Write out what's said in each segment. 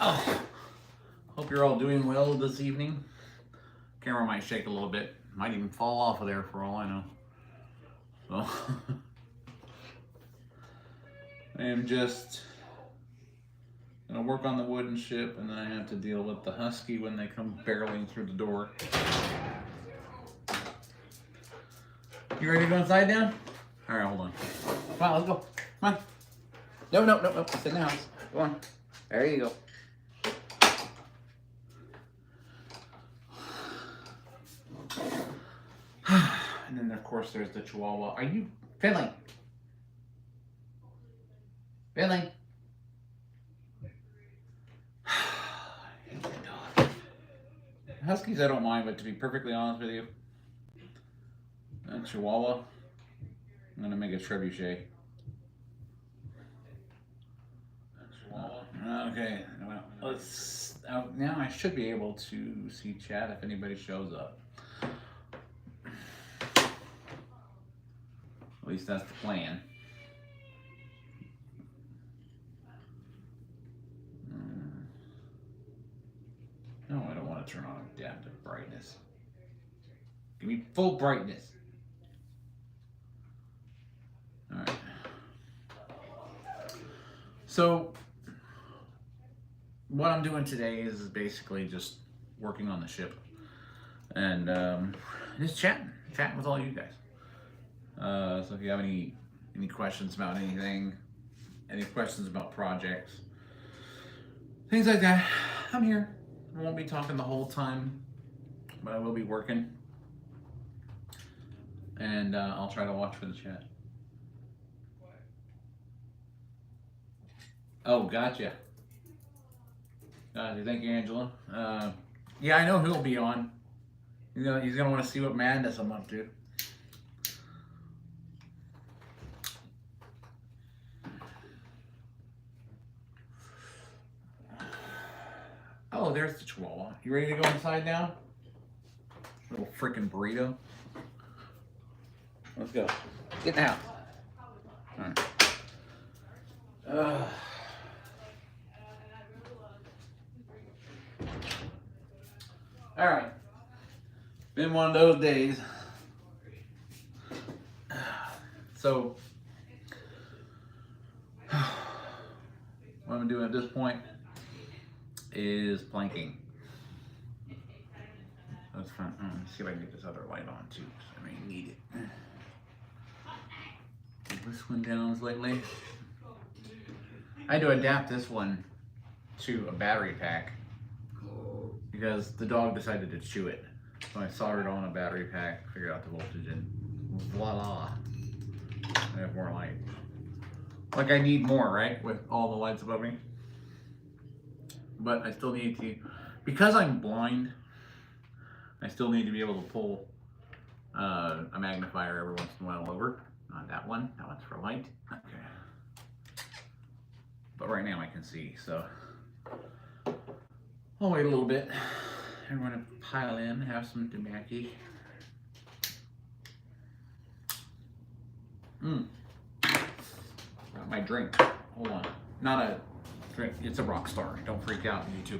Oh, hope you're all doing well this evening. Camera might shake a little bit. Might even fall off of there for all I know. So, I am just gonna work on the wooden ship, and then I have to deal with the husky when they come barreling through the door. You ready to go inside now? All right, hold on. Come on, let's go. Come on. No. Sit in the house. Go on. There you go. And then, of course, there's the Chihuahua. Are you Finley? Finley? Huskies, I don't mind, but to be perfectly honest with you, that Chihuahua, I'm gonna make a trebuchet. Okay, well, let's. Now I should be able to see chat if anybody shows up. At least that's the plan. No, I don't want to turn on adaptive brightness. Give me full brightness. All right. So, what I'm doing today is basically just working on the ship and just chatting with all you guys. So if you have any questions about anything, any questions about projects, things like that, I'm here. I won't be talking the whole time, but I will be working, and I'll try to watch for the chat. Oh, gotcha. Thank you, Angela. Yeah, I know he'll be on. He's gonna want to see what madness I'm up to. Oh, there's the Chihuahua. You ready to go inside now? Little freaking burrito. Let's go. Get in the house. All right. All right. Been one of those days. So, what I'm doing at this point is planking. That's fun. Let's see if I can get this other light on too, because I may need it. Get this one down slightly. I had to adapt this one to a battery pack because the dog decided to chew it. So I soldered on a battery pack, figured out the voltage, and voila, I have more light. Like I need more, right? With all the lights above me. But I still need to, because I'm blind, I still need to be able to pull a magnifier every once in a while over. Not that one, that one's for light. Okay. But right now I can see, so I'll wait a little bit. Everyone to pile in, have some temaki. Got my drink. Hold on. Not a drink, it's a rock star. Don't freak out, YouTube.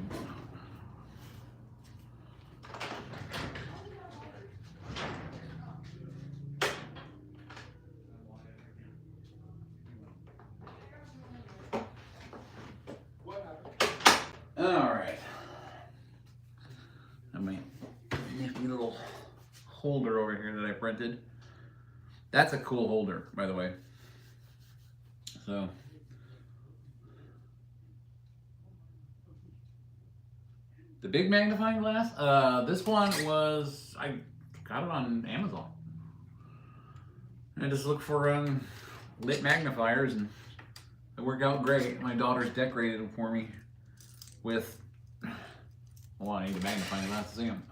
Alright. My nifty little holder over here that I printed. That's a cool holder, by the way. So, the big magnifying glass, this one was, I got it on Amazon. I just look for lit magnifiers and it worked out great. My daughter's decorated them for me with, well, I need a magnifying glass to see them.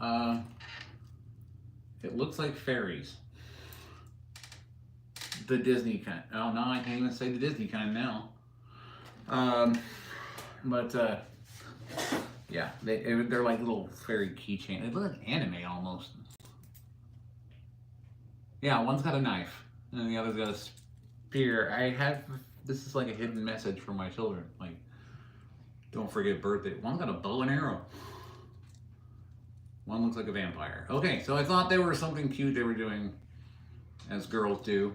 It looks like fairies. The Disney kind. Oh, no, I can't even say the Disney kind now. Yeah, they're like little fairy keychain. They look like anime almost. Yeah, one's got a knife, and the other's got a spear. This is like a hidden message for my children. Like, Don't forget birthday. One's got a bow and arrow. One looks like a vampire. Okay, so I thought there was something cute they were doing, as girls do.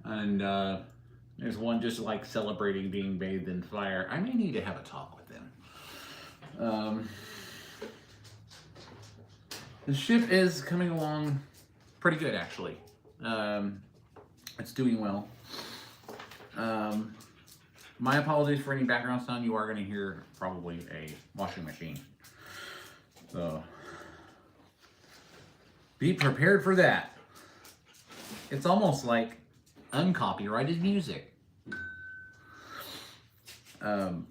And there's one just like celebrating being bathed in fire. I may need to have a talk with them. The ship is coming along pretty good, actually. It's doing well. My apologies for any background sound. You are going to hear probably a washing machine. So be prepared for that. It's almost like uncopyrighted music. So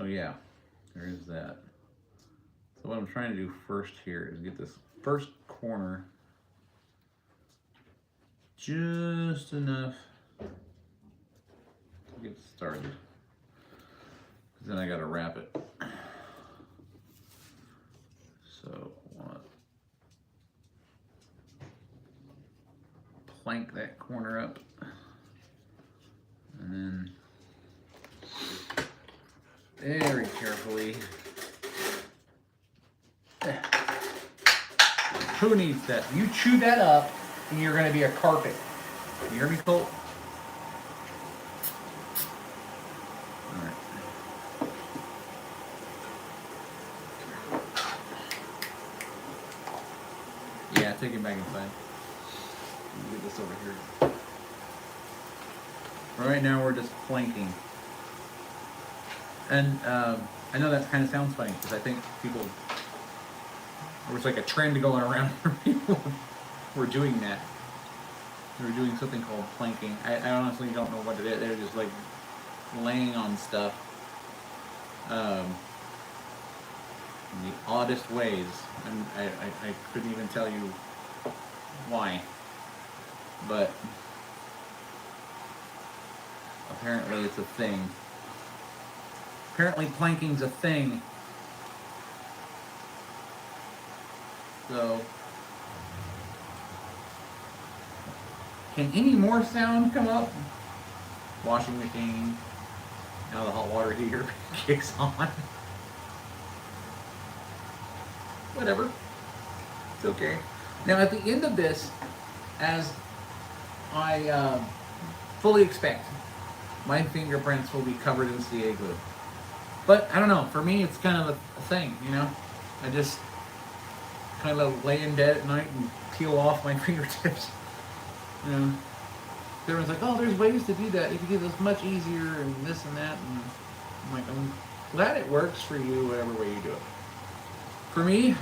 yeah, there is that. So what I'm trying to do first here is get this first corner just enough to get started. Because then I got to wrap it. So I want to plank that corner up. And then very carefully. Who needs that? You chew that up and you're going to be a carpet. You hear me, Colt? Alright. Yeah, take it back inside. Let me get this over here. Right now we're just planking. And I know that kind of sounds funny because I think people, there was like a trend going around where people were doing that. They were doing something called planking. I honestly don't know what it is. They're just like laying on stuff in the oddest ways. And I couldn't even tell you why. But apparently it's a thing. Apparently planking's a thing. So, can any more sound come up? Washing machine. Now the hot water heater kicks on. Whatever. It's okay. Now at the end of this, as I fully expect, my fingerprints will be covered in CA glue. But I don't know, for me it's kind of a thing, you know? I just kind of lay in bed at night and peel off my fingertips. You know, everyone's like, oh, there's ways to do that. You can do this much easier and this and that. And I'm like, I'm glad it works for you, whatever way you do it. For me,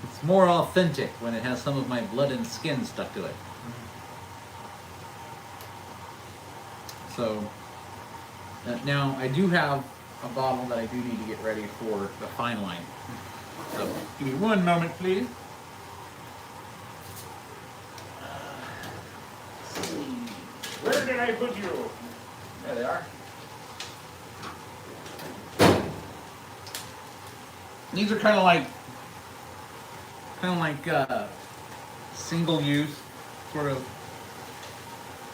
it's more authentic when it has some of my blood and skin stuck to it. So, now I do have a bottle that I do need to get ready for the fine line. So, give me one moment, please. Where did I put you? There they are. These are kind of like single use, sort of.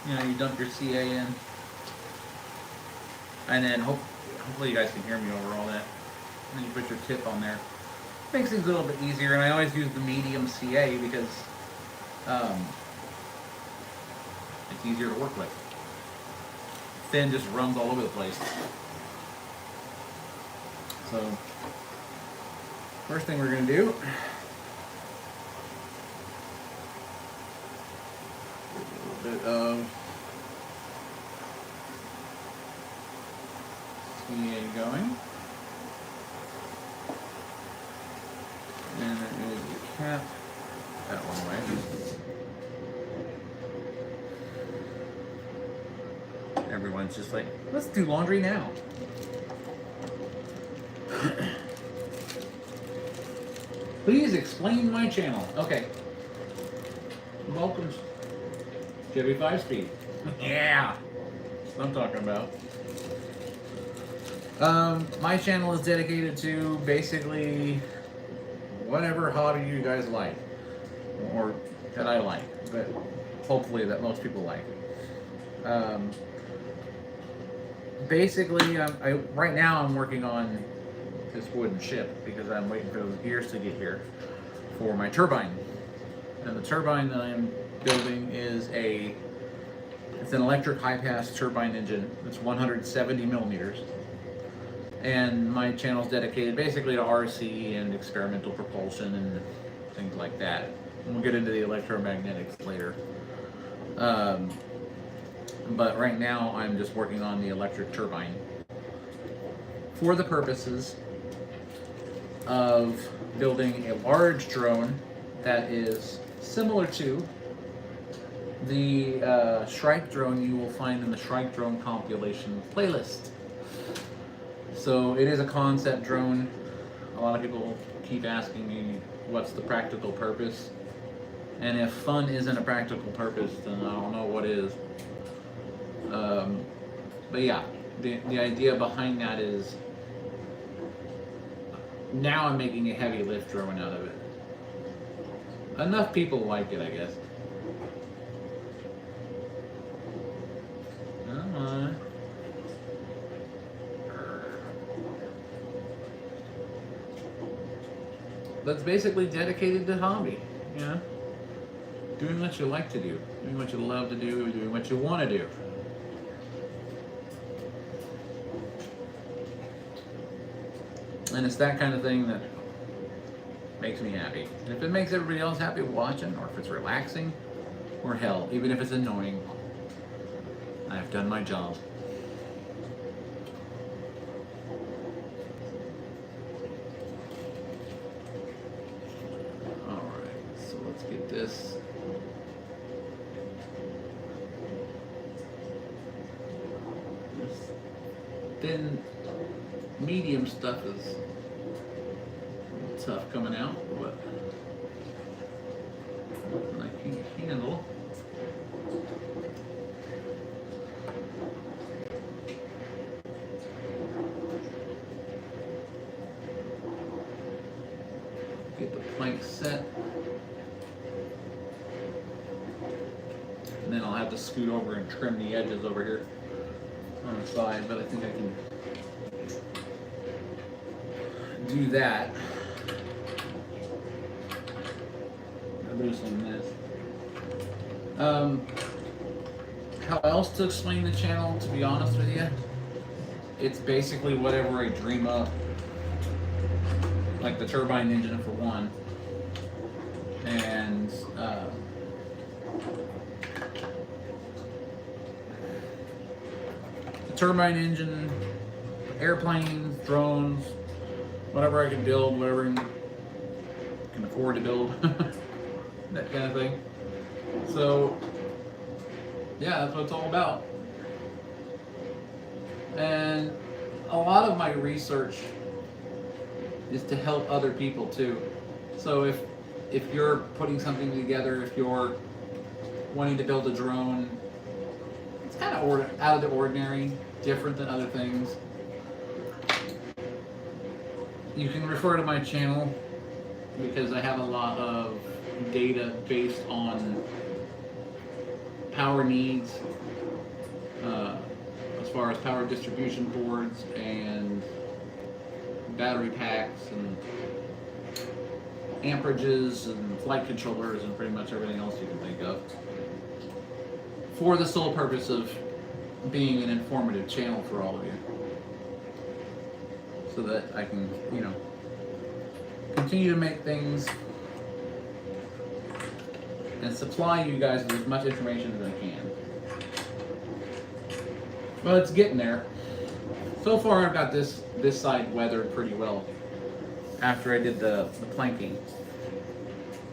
You know, you dump your CA in, and then hopefully you guys can hear me over all that. And then you put your tip on there. Makes things a little bit easier, and I always use the medium CA because it's easier to work with. Thin just runs all over the place. So, first thing we're going to do, a little bit of CA going. And there is the cap that one way. Everyone's just like, let's do laundry now. Please explain my channel. Okay. Welcome. Chevy 5-speed. Yeah. That's what I'm talking about. My channel is dedicated to basically whatever hobby you guys like, or that I like, but hopefully that most people like. basically, right now I'm working on this wooden ship because I'm waiting for those gears to get here for my turbine. And the turbine that I'm building is it's an electric high-pass turbine engine. It's 170 millimeters. And my channel is dedicated basically to RC and experimental propulsion and things like that. And we'll get into the electromagnetics later. But right now I'm just working on the electric turbine for the purposes of building a large drone that is similar to the Shrike drone you will find in the Shrike drone compilation playlist. So it is a concept drone. A lot of people keep asking me what's the practical purpose, and if fun isn't a practical purpose, then I don't know what is. But yeah, the idea behind that is now I'm making a heavy lift drone out of it. Enough people like it, I guess. Come on. That's basically dedicated to hobby, you know? Doing what you like to do, doing what you love to do, doing what you want to do. And it's that kind of thing that makes me happy. And if it makes everybody else happy watching, or if it's relaxing, or hell, even if it's annoying, I've done my job. Alright, so let's get this. This thin, medium stuff is tough coming out, but I can handle. Get the plank set, and then I'll have to scoot over and trim the edges over here on the side, but I think I can do that. Loosen this. How else to explain the channel, to be honest with you? It's basically whatever I dream up. Like the turbine engine for one. And the turbine engine, airplanes, drones, whatever I can build, whatever I can afford to build. That kind of thing. So, yeah, that's what it's all about. And a lot of my research is to help other people too. So if you're putting something together, if you're wanting to build a drone, it's kind of out of the ordinary, different than other things. You can refer to my channel because I have a lot of data based on power needs, as far as power distribution boards and battery packs and amperages and flight controllers and pretty much everything else you can think of, for the sole purpose of being an informative channel for all of you, so that I can, you know, continue to make things and supply you guys with as much information as I can. Well, it's getting there. So far, I've got this side weathered pretty well after I did the planking.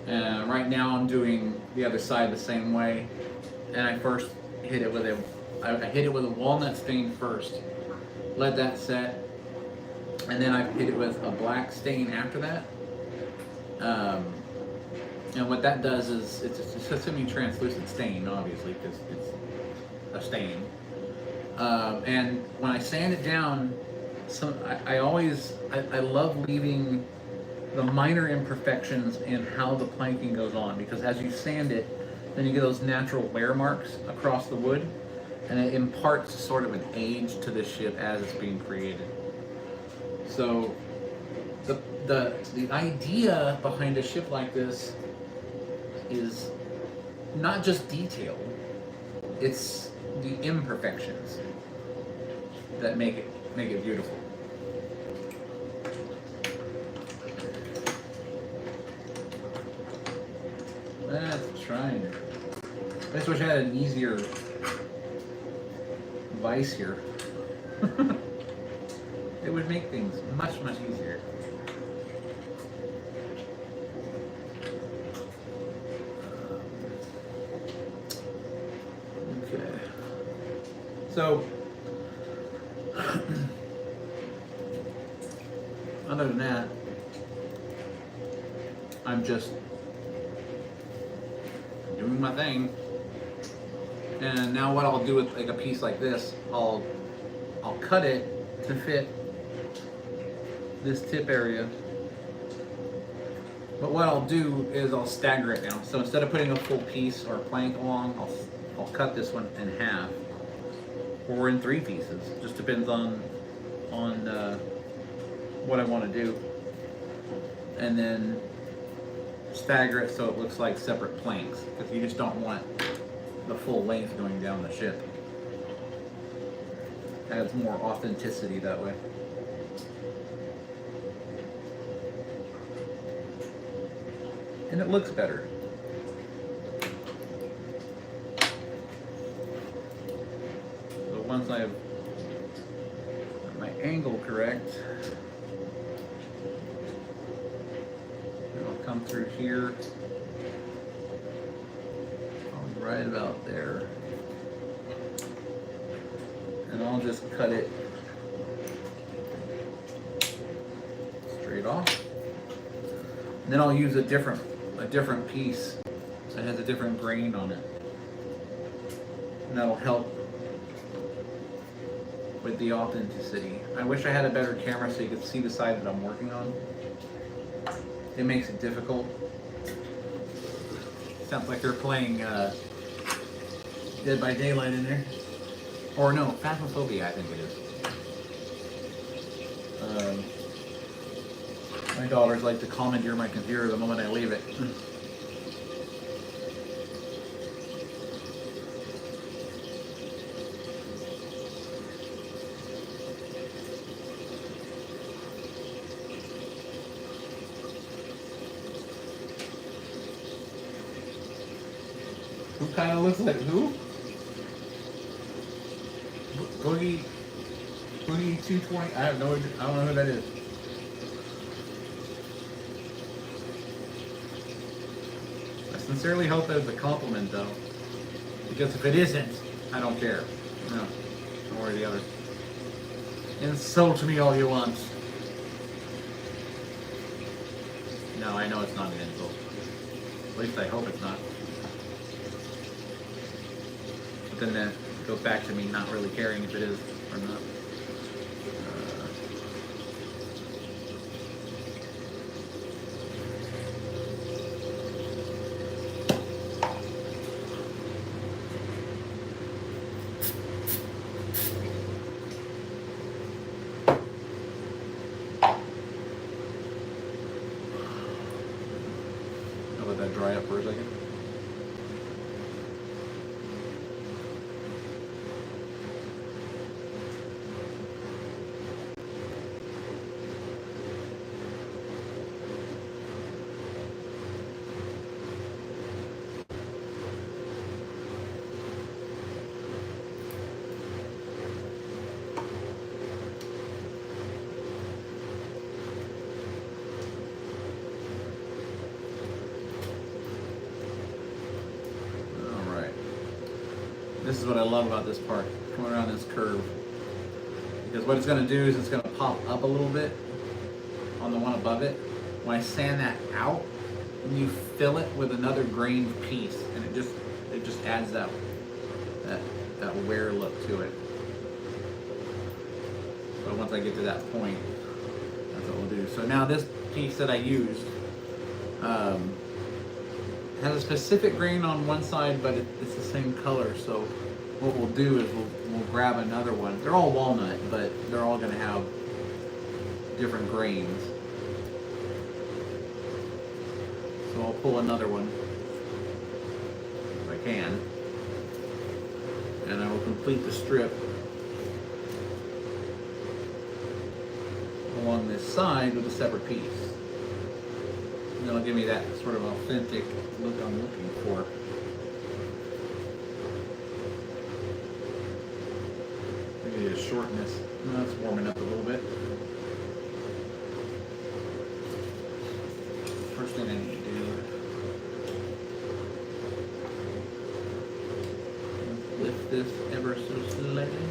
Right now, I'm doing the other side the same way. And I first hit it with a walnut stain first. Let that set, and then I hit it with a black stain after that. And what that does is it's a semi-translucent stain, obviously, because it's a stain. And when I sand it down, I love leaving the minor imperfections in how the planking goes on, because as you sand it, then you get those natural wear marks across the wood, and it imparts sort of an age to the ship as it's being created. So the idea behind a ship like this is not just detail, it's the imperfections that make it beautiful. That's trying. I just wish I had an easier vise here. It would make things much easier. Okay. So, other than that, I'm just doing my thing. And now what I'll do with like a piece like this, I'll cut it to fit this tip area. But what I'll do is I'll stagger it now. So instead of putting a full piece or a plank along, I'll cut this one in half, or in 3 pieces. Just depends on what I want to do, and then stagger it so it looks like separate planks, because you just don't want the full length going down the ship. Adds more authenticity that way. And it looks better. So once I have my angle correct, I'll come through here, right about there, and I'll just cut it straight off. And then I'll use a different piece that has a different grain on it, and that'll help with the authenticity. I wish I had a better camera so you could see the side that I'm working on. It makes it difficult. Sounds like they're playing Dead by Daylight in there. Or no, Phasmophobia, I think it is. My daughters like to commandeer my computer the moment I leave it. Who kind of looks like who? Boogie 220. I have no idea. I don't know who that is. I sincerely hope that it's a compliment, though, because if it isn't, I don't care. No, one way or the other. Insult me all you want. No, I know it's not an insult. At least I hope it's not. But then that goes back to me not really caring if it is or not. I'll let that dry up for a second. This is what I love about this part, coming around this curve. Because what it's going to do is it's going to pop up a little bit on the one above it. When I sand that out, and you fill it with another grained piece, and it just adds that wear look to it. So once I get to that point, that's what we'll do. So now this piece that I used has a specific grain on one side, but it's the same color, so what we'll do is we'll grab another one. They're all walnut, but they're all going to have different grains. So I'll pull another one if I can, and I will complete the strip along this side with a separate piece. And that'll give me that sort of authentic look I'm looking for. Maybe a shortness. No, it's warming up a little bit. First thing I need to do is lift this ever so slightly.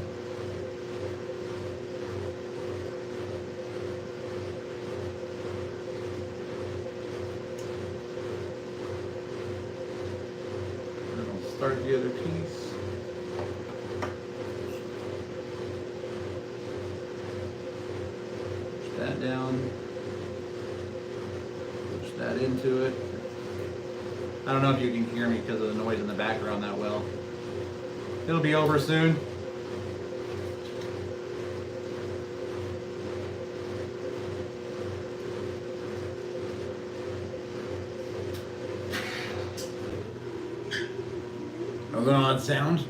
Start the other piece. Push that down. Push that into it. I don't know if you can hear me because of the noise in the background that well. It'll be over soon. That was an odd sound.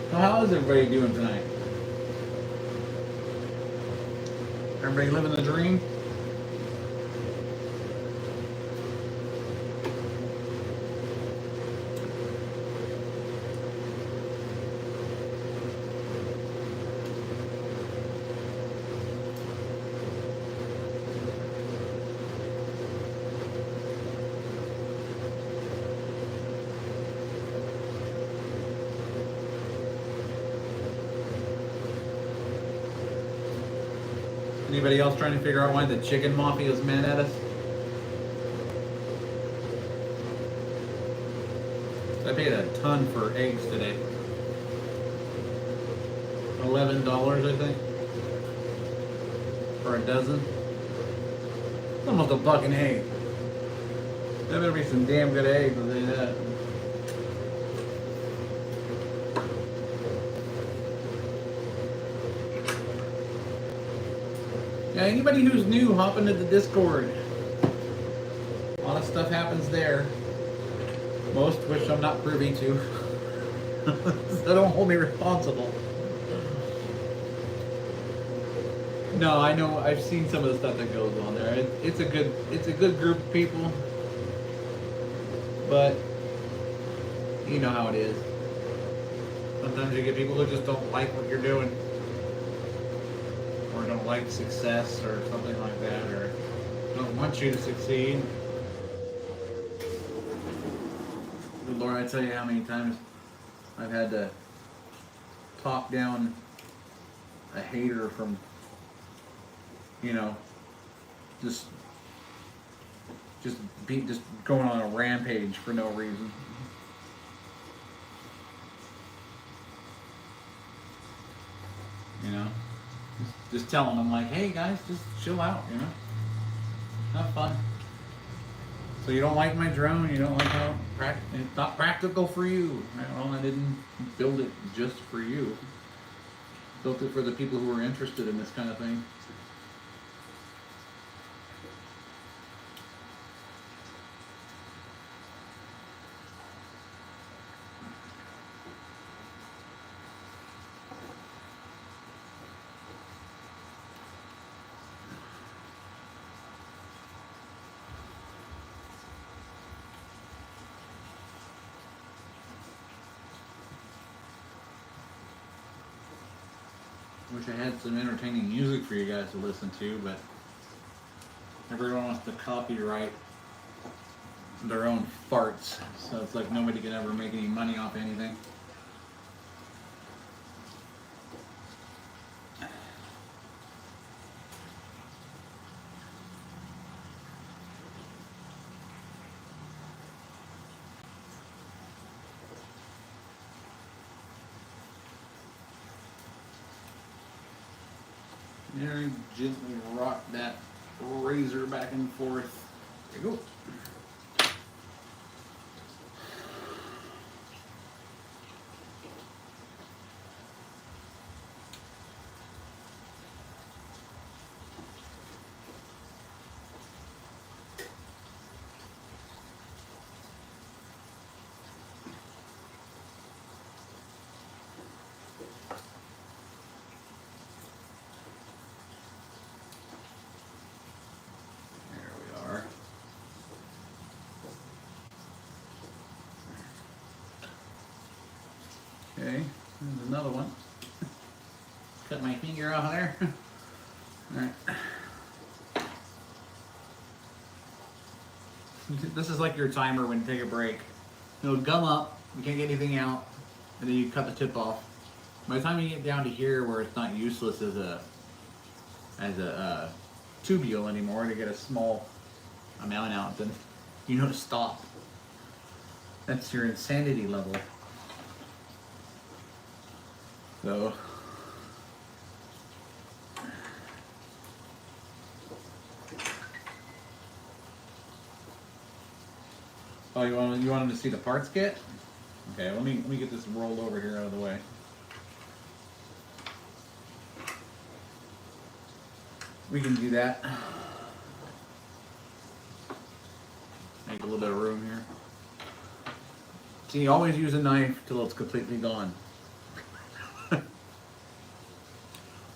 So how is everybody doing tonight? Everybody living the dream? Anybody else trying to figure out why the chicken mafia is mad at us? I paid a ton for eggs today. $11, I think, for a dozen. It's almost $1 an egg. That better be some damn good eggs, I'll tell you that. Yeah, anybody who's new, hop into the Discord. A lot of stuff happens there. Most which I'm not privy to. So don't hold me responsible. No, I know, I've seen some of the stuff that goes on there. It's a good group of people. But you know how it is. Sometimes you get people who just don't like what you're doing. Or don't like success or something like that, or don't want you to succeed. Good Lord, I tell you how many times I've had to talk down a hater from, you know, just going on a rampage for no reason. You know? Just telling them like, hey guys, just chill out, you know? Have fun. So you don't like my drone, you don't like how it's not practical for you. Well, I didn't build it just for you. Built it for the people who are interested in this kind of thing. Wish I had some entertaining music for you guys to listen to, but everyone wants to copyright their own farts, so it's like nobody can ever make any money off anything. Very gently rock that razor back and forth. There you go. Okay, there's another one. Cut my finger off there. Alright. This is like your timer when you take a break. It'll gum up, you can't get anything out, and then you cut the tip off. By the time you get down to here where it's not useless as a tubule anymore to get a small amount out, then you know to stop. That's your insanity level. So oh, you wanted to see the parts kit? Okay, let me get this rolled over here out of the way. We can do that. Make a little bit of room here. See, always use a knife till it's completely gone.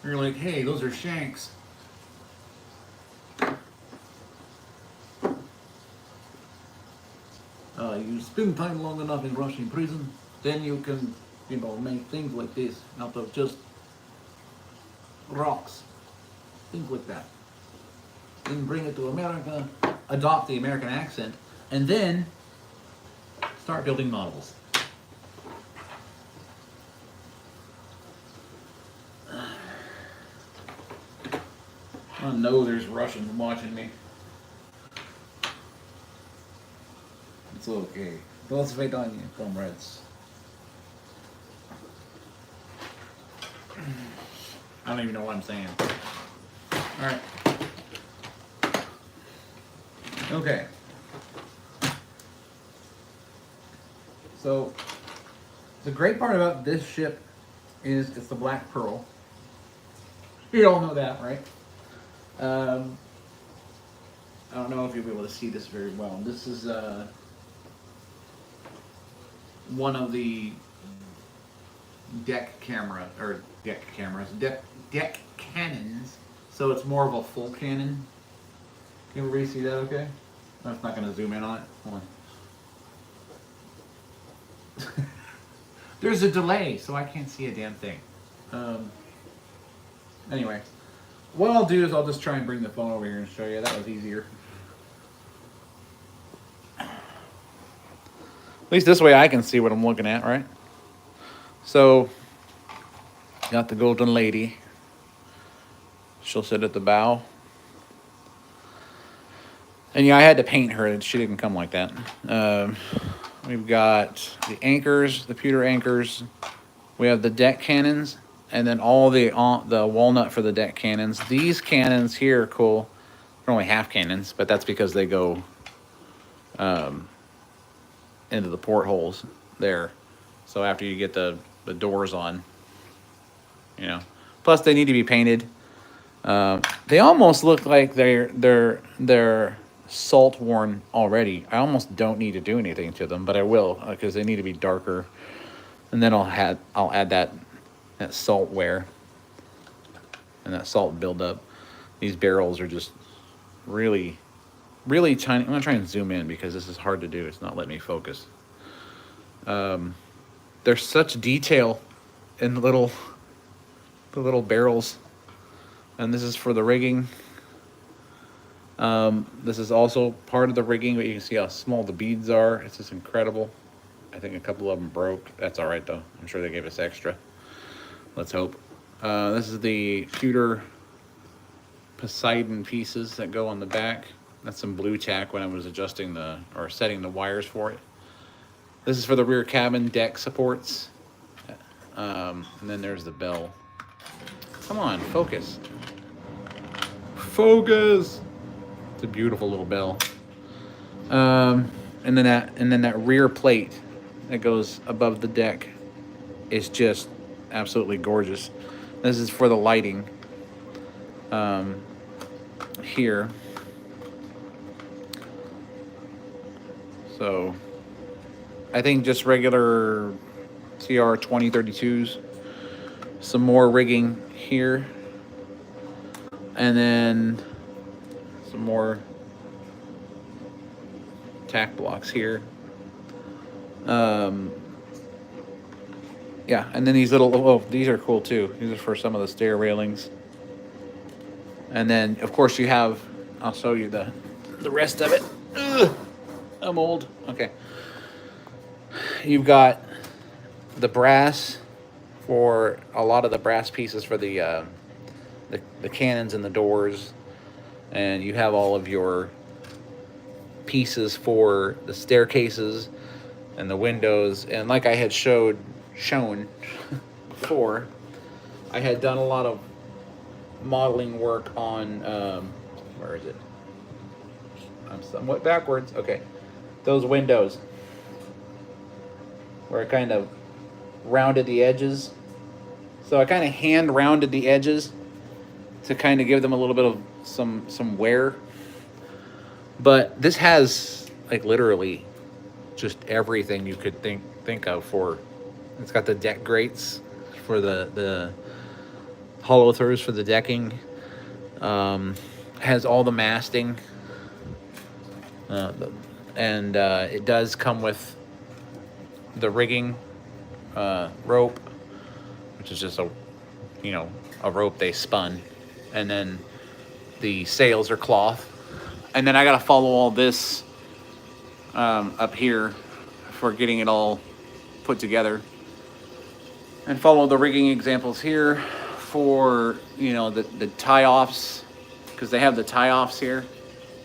You're like, hey, those are shanks. You spend time long enough in Russian prison, then you can, you know, make things like this out of just rocks. Things like that. Then bring it to America, adopt the American accent, and then start building models. I know there's Russians watching me. It's okay. До свидания, comrades. I don't even know what I'm saying. Alright. Okay. So, the great part about this ship is it's the Black Pearl. You all know that, right? I don't know if you'll be able to see this very well. This is one of the deck cannons. So it's more of a full cannon. Can everybody see that okay? That's not going to zoom in on it. Hold on. There's a delay, so I can't see a damn thing. Anyway, what I'll do is I'll just try and bring the phone over here and show you. That was easier. At least this way I can see what I'm looking at, right? So, got the golden lady. She'll sit at the bow. And yeah, I had to paint her. She didn't come like that. We've got the anchors, the pewter anchors. We have the deck cannons, and then all the walnut for the deck cannons. These cannons here are cool. They're only half cannons, but that's because they go into the portholes there. So after you get the doors on, you know. Plus they need to be painted. They almost look like they're salt worn already. I almost don't need to do anything to them, but I will because they need to be darker. And then I'll add that salt wear and that salt buildup. These barrels are just really, really tiny. I'm gonna try and zoom in because this is hard to do. It's not letting me focus. There's such detail in the little barrels, and this is for the rigging. This is also part of the rigging, but you can see how small the beads are. It's just incredible. I think a couple of them broke. That's all right though. I'm sure they gave us extra. Let's hope. This is the pewter Poseidon pieces that go on the back. That's some blue tack when I was adjusting or setting the wires for it. This is for the rear cabin deck supports. And then there's the bell. Come on, focus. Focus. It's a beautiful little bell. And then that rear plate that goes above the deck is just absolutely gorgeous. This is for the lighting here. So I think just regular CR 2032s. Some more rigging here. And then some more tack blocks here. Yeah, and then these little, oh, these are cool too. These are for some of the stair railings. And then, of course, you have, I'll show you the rest of it. Ugh, I'm old. Okay. You've got the brass for a lot of the brass pieces for the cannons and the doors. And you have all of your pieces for the staircases and the windows. And like I had shown before, I had done a lot of modeling work on where is it? I'm somewhat backwards. Okay, those windows where I kind of rounded the edges. So I kind of hand rounded the edges to kind of give them a little bit of some wear. But this has like literally just everything you could think of for. It's got the deck grates for the hollow throws for the decking. Has all the masting, and it does come with the rigging rope, which is just a rope they spun, and then the sails are cloth. And then I gotta follow all this up here for getting it all put together, and follow the rigging examples here for the tie-offs, because they have the tie-offs here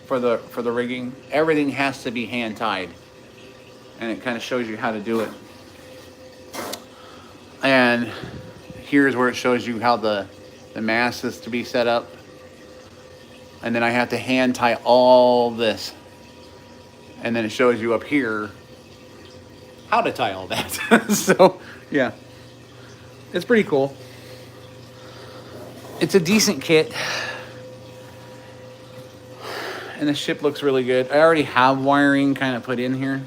for the rigging. Everything has to be hand tied, and it kind of shows you how to do it. And here's where it shows you how the mast is to be set up. And then I have to hand tie all this. And then it shows you up here how to tie all that. So, yeah. It's pretty cool. It's a decent kit. And the ship looks really good. I already have wiring kind of put in here.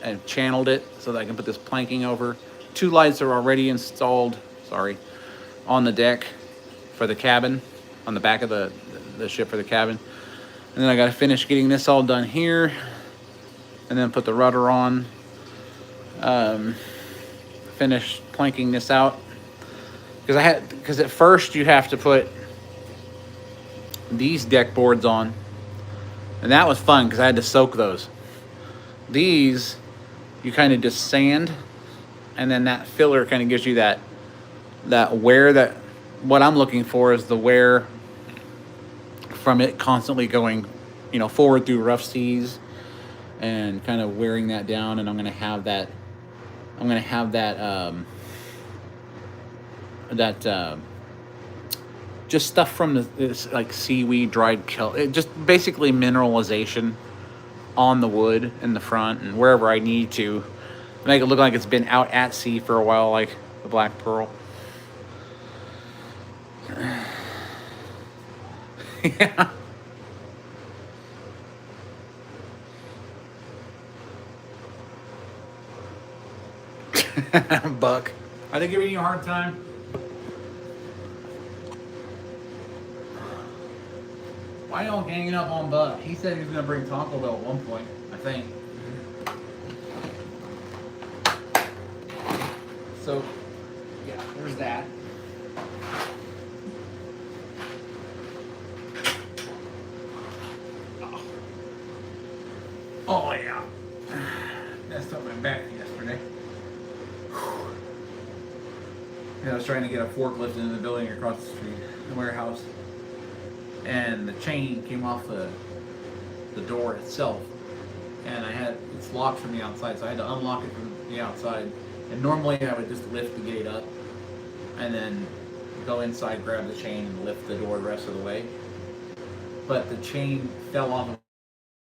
I've channeled it so that I can put this planking over. 2 lights are already installed, on the deck for the cabin, on the back of the ship for the cabin. And then I got to finish getting this all done here, and then put the rudder on, finish planking this out, because at first you have to put these deck boards on, and that was fun because I had to soak those. These you kind of just sand, and then that filler kind of gives you that wear. That what I'm looking for is the wear from it constantly going forward through rough seas, and kind of wearing that down. And I'm gonna have that just stuff from this like seaweed, dried kelp, just basically mineralization on the wood in the front and wherever I need to make it look like it's been out at sea for a while, like the black pearl. Yeah. Buck. Are they giving you a hard time? Why y'all ganging up on Buck? He said he was gonna bring Taco Bell at one point, I think. So, yeah, there's that. Oh yeah. Messed up my back yesterday. I was trying to get a forklift into the building across the street, the warehouse, and the chain came off the door itself, and it's locked from the outside, so I had to unlock it from the outside. And normally I would just lift the gate up and then go inside, grab the chain, and lift the door the rest of the way. but the chain fell off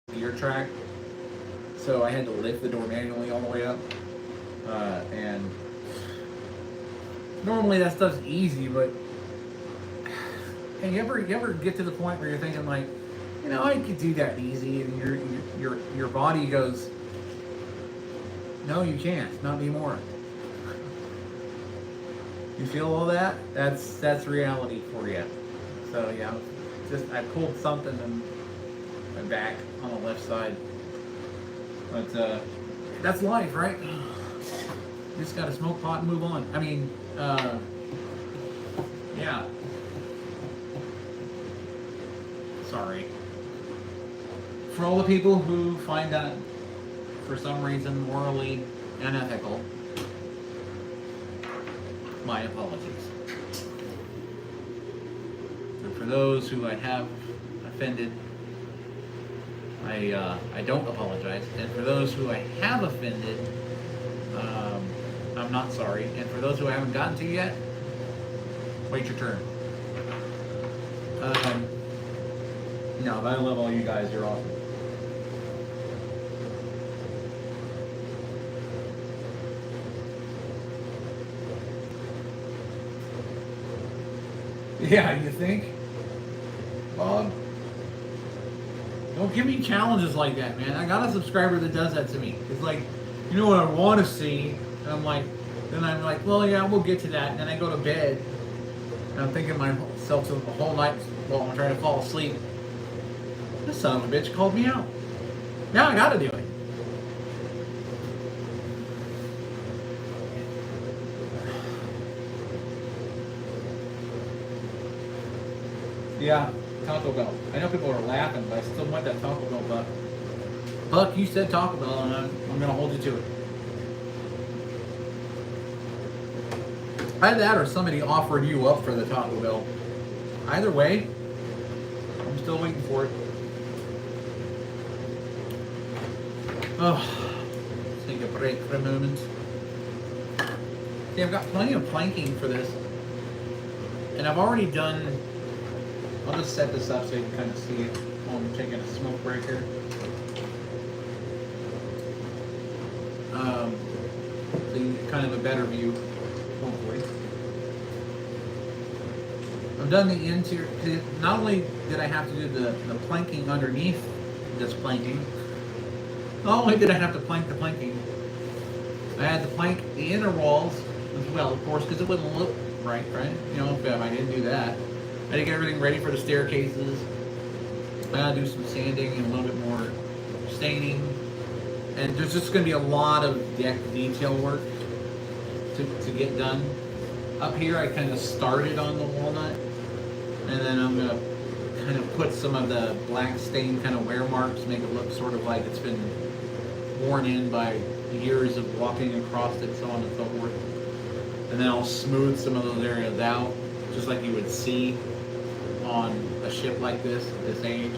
the gear track, so I had to lift the door manually all the way up. And normally that stuff's easy, but hey, you ever get to the point where you're thinking like, you know, I could do that easy, and your body goes, no, you can't, not anymore. You feel all that? That's reality for you. So yeah, just I pulled something in my back on the left side, but that's life, right? You just gotta smoke pot and move on. I mean, yeah. Sorry. For all the people who find that, for some reason, morally unethical, my apologies. And for those who I have offended, I don't apologize. And for those who I have offended, I'm not sorry. And for those who I haven't gotten to yet, wait your turn. No, but I love all you guys. You're awesome. Yeah, you think? Bob? Don't give me challenges like that, man. I got a subscriber that does that to me. It's like, you know what I want to see? And I'm like, well, yeah, we'll get to that. And then I go to bed, and I'm thinking to myself the whole night while I'm trying to fall asleep, this son of a bitch called me out. Now I gotta do it. Yeah, Taco Bell. I know people are laughing, but I still want that Taco Bell, Buck. Buck, you said Taco Bell, and I'm gonna hold you to it. Either that or somebody offered you up for the Taco Bell. Either way, I'm still waiting for it. Oh, let's take a break for a moment. See, I've got plenty of planking for this. And I've already done, I'll just set this up so you can kind of see it while I'm taking a smoke break here. So you get kind of a better view, hopefully. I've done the interior. Not only did I have to do the planking underneath this planking, not only did I have to plank the planking, I had to plank the inner walls as well, of course, because it wouldn't look right? You know, if I didn't do that. I had to get everything ready for the staircases. I gotta do some sanding and a little bit more staining. And there's just gonna be a lot of deck detail work to get done. Up here I kind of started on the walnut, and then I'm gonna kind of put some of the black stain kind of wear marks, make it look sort of like it's been worn in by years of walking across it, so on and so forth. And then I'll smooth some of those areas out, just like you would see on a ship like this at this age.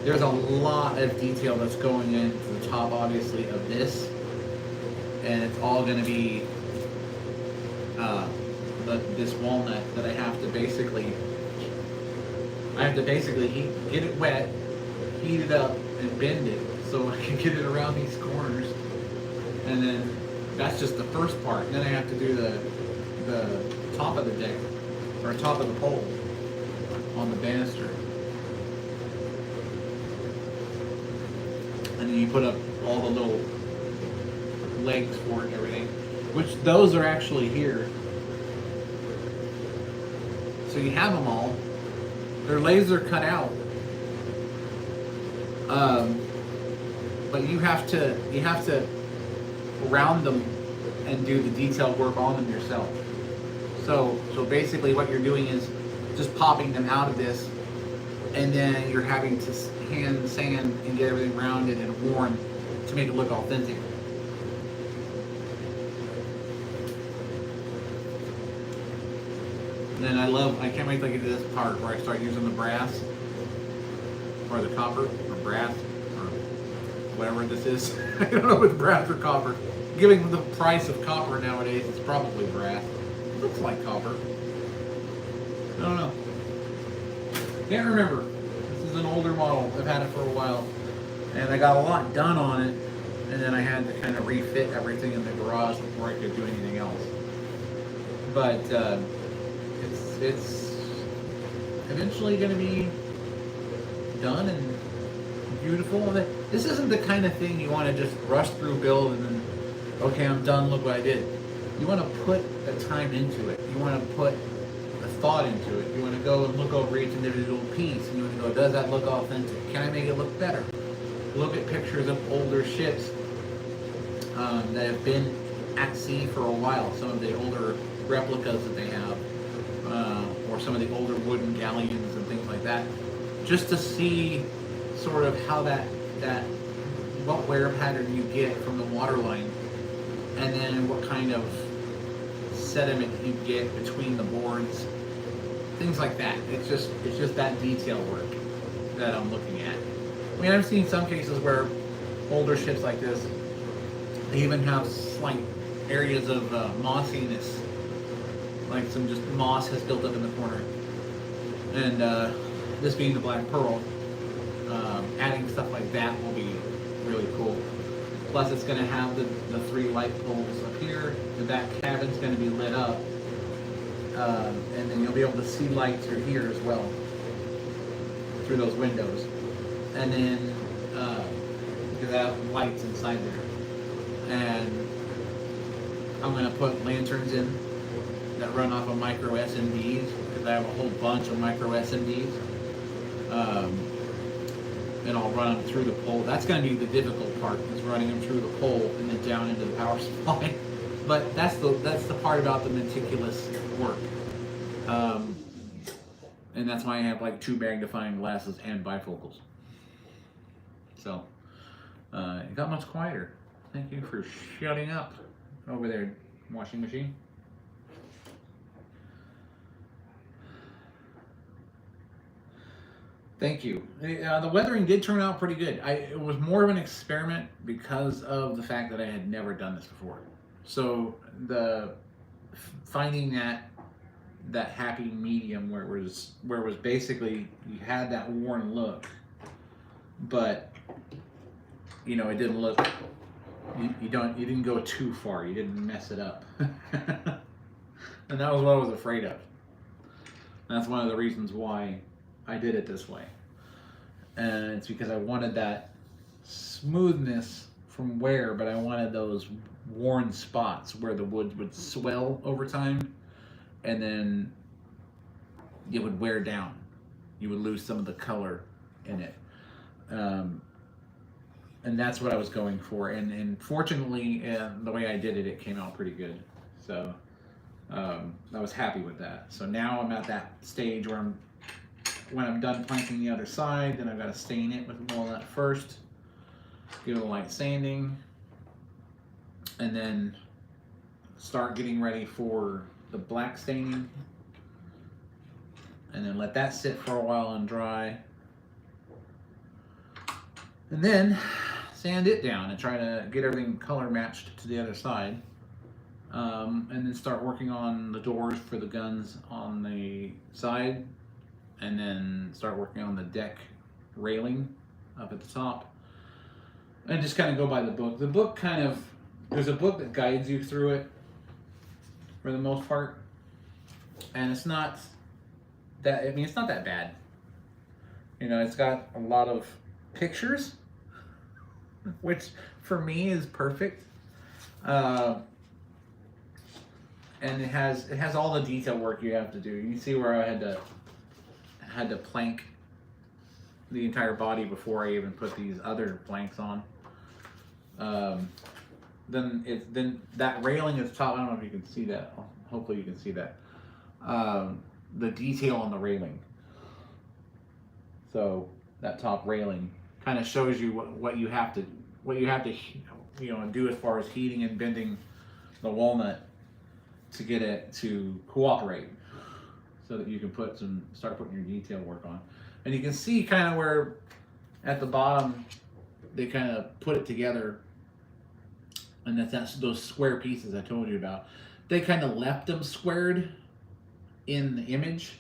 There's a lot of detail that's going into the top, obviously, of this, and it's all going to be this walnut that I have to basically get it wet, heat it up, and bend it so I can get it around these corners. And then that's just the first part. And then I have to do the top of the deck, or top of the pole on the banister. And then you put up all the little legs for it and everything, which those are actually here. So you have them all. They're laser cut out. But you have to round them and do the detailed work on them yourself. So basically what you're doing is just popping them out of this, and then you're having to hand sand and get everything rounded and worn to make it look authentic. And then I can't wait to get to this part where I start using the brass, or the copper, or brass, or whatever this is. I don't know if it's brass or copper. Given the price of copper nowadays, it's probably brass. It looks like copper. I don't know. Can't remember. This is is an older model. I've had it for a while. And I got a lot done on it. And then I had to kind of refit everything in the garage before I could do anything else. But it's eventually going to be done and beautiful. This isn't the kind of thing you want to just rush through build and then, okay, I'm done, look what I did. You want to put the time into it. You want to put the thought into it. You want to go and look over each individual piece and you want to go, does that look authentic? Can I make it look better? Look at pictures of older ships that have been at sea for a while. Some of the older replicas that they have, or some of the older wooden galleons and things like that, just to see sort of how what wear pattern you get from the waterline, and then what kind of sediment you get between the boards, things like that. It's just that detail work that I'm looking at. I mean, I've seen some cases where older ships like this, they even have slight areas of mossiness, like some just moss has built up in the corner. And this being the Black Pearl, adding stuff like that will be really cool. Plus, it's going to have the 3 light poles up here. The back cabin's going to be lit up, and then you'll be able to see light through here as well, through those windows. And then because I have lights inside there, and I'm going to put lanterns in that run off of micro SMDs, because I have a whole bunch of micro SMDs. And I'll run them through the pole. That's going to be the difficult part, is running them through the pole and then down into the power supply. But that's the part about the meticulous work. And that's why I have like 2 magnifying glasses and bifocals. So it got much quieter. Thank you for shutting up over there, washing machine. Thank you. The weathering did turn out pretty good. It was more of an experiment because of the fact that I had never done this before. So finding that happy medium where it was basically, you had that worn look, but it didn't look, you didn't go too far. You didn't mess it up. And that was what I was afraid of. That's one of the reasons why I did it this way. And it's because I wanted that smoothness from wear, but I wanted those worn spots where the wood would swell over time, and then it would wear down. You would lose some of the color in it. And that's what I was going for. And fortunately, the way I did it, it came out pretty good. So I was happy with that. So now I'm at that stage where when I'm done planking the other side, then I've got to stain it with walnut first, give it a light sanding, and then start getting ready for the black staining, and then let that sit for a while and dry, and then sand it down and try to get everything color matched to the other side, and then start working on the doors for the guns on the side, and then start working on the deck railing up at the top, and just kind of go by the book. The book there's a book that guides you through it for the most part, and it's not that bad. It's got a lot of pictures, which for me is perfect, and it has all the detail work you have to do. You can see where I had to plank the entire body before I even put these other planks on. Then that railing at the top, I don't know if you can see that. Hopefully you can see that. The detail on the railing. So that top railing kind of shows you what you have to do as far as heating and bending the walnut to get it to cooperate, so that you can start putting your detail work on. And you can see kind of where at the bottom they kind of put it together, and that's those square pieces I told you about. They kind of left them squared in the image,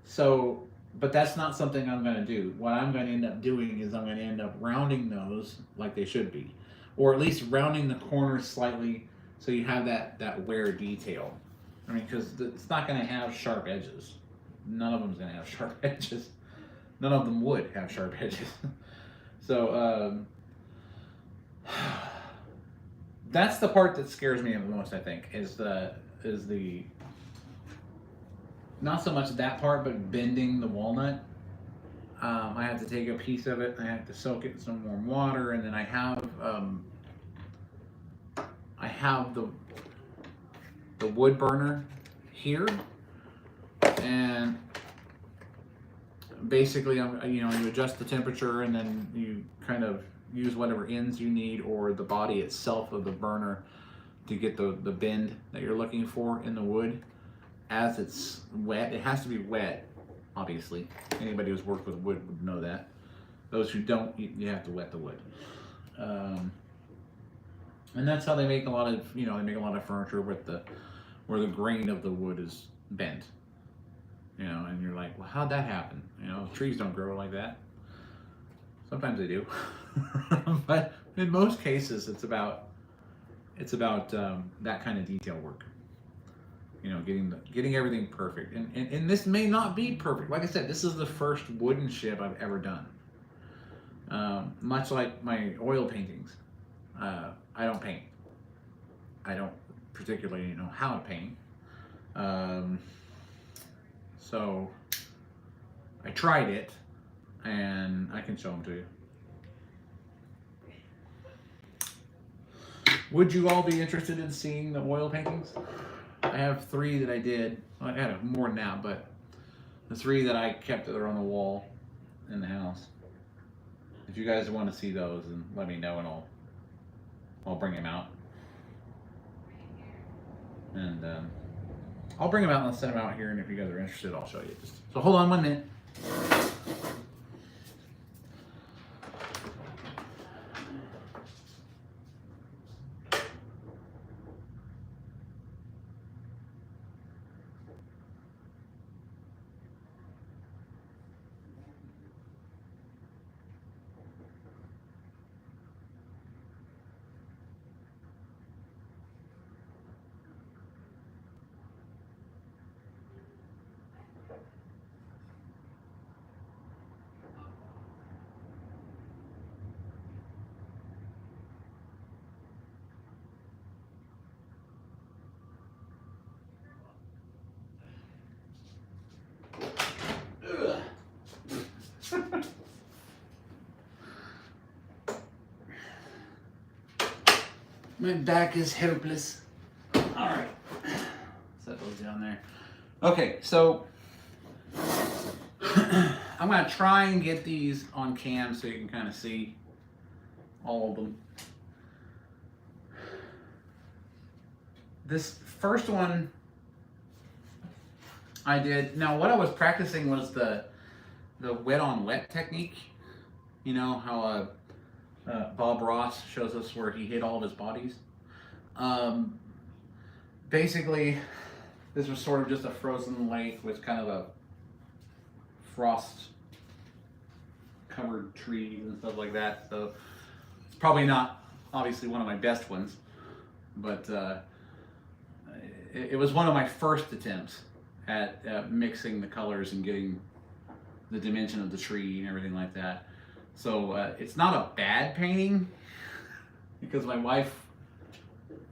so But that's not something I'm going to do. What I'm going to end up doing is I'm going to end up rounding those like they should be, or at least rounding the corners slightly so you have that wear detail. I mean, because it's not going to have sharp edges. None of them's going to have sharp edges. None of them would have sharp edges. So that's the part that scares me the most. I think is the not so much that part, but bending the walnut. I have to take a piece of it, I have to soak it in some warm water, and then I have the wood burner here, and basically you adjust the temperature, and then you kind of use whatever ends you need, or the body itself of the burner, to get the bend that you're looking for in the wood. As it's wet, it has to be wet, obviously. Anybody who's worked with wood would know that. Those who don't, you have to wet the wood. And that's how they make a lot of, they make a lot of furniture with where the grain of the wood is bent. And you're like, well, how'd that happen? Trees don't grow like that. Sometimes they do. But in most cases, it's about that kind of detail work. Getting everything perfect, and this may not be perfect. Like I said, this is the first wooden ship I've ever done. Much like my oil paintings, I don't paint. I don't particularly know how to paint. So I tried it, and I can show them to you. Would you all be interested in seeing the oil paintings? I have 3 that I did. Well, I had more than that, but the 3 that I kept that are on the wall in the house. If you guys want to see those, then let me know, and I'll bring them out. And I'll bring them out and I'll set them out here. And if you guys are interested, I'll show you. So hold on 1 minute. My back is helpless. All right, set those down there. Okay, so I'm gonna try and get these on cam so you can kind of see all of them. This first one I did. Now, what I was practicing was the wet on wet technique. You know how Bob Ross shows us where he hid all of his bodies. Basically, this was sort of just a frozen lake with kind of a frost covered trees and stuff like that. So it's probably not obviously one of my best ones, but it was one of my first attempts at mixing the colors and getting the dimension of the tree and everything like that. So it's not a bad painting, because my wife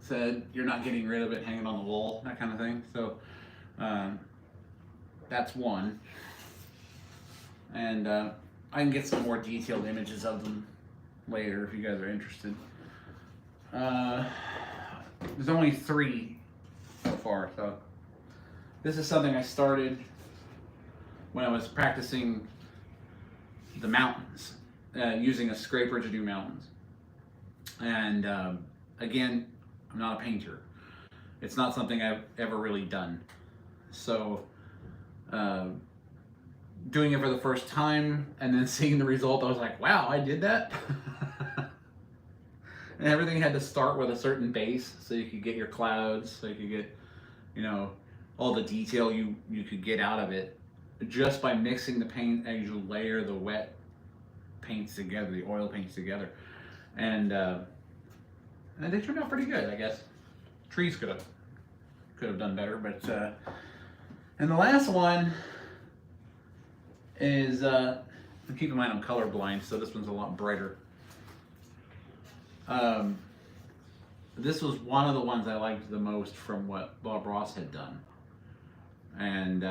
said, you're not getting rid of it hanging on the wall, that kind of thing. So that's one. And I can get some more detailed images of them later if you guys are interested. There's only 3 so far. So this is something I started when I was practicing the mountains, using a scraper to do mountains. And again, I'm not a painter. It's not something I've ever really done. So doing it for the first time and then seeing the result, I was like, wow, I did that. And everything had to start with a certain base so you could get your clouds, so you could get, all the detail you could get out of it. just by mixing the paint as you layer the wet paints together, the oil paints together, and they turned out pretty good, I guess. Trees could have done better, but and the last one is keep in mind I'm colorblind, so this one's a lot brighter. This was one of the ones I liked the most from what Bob Ross had done, and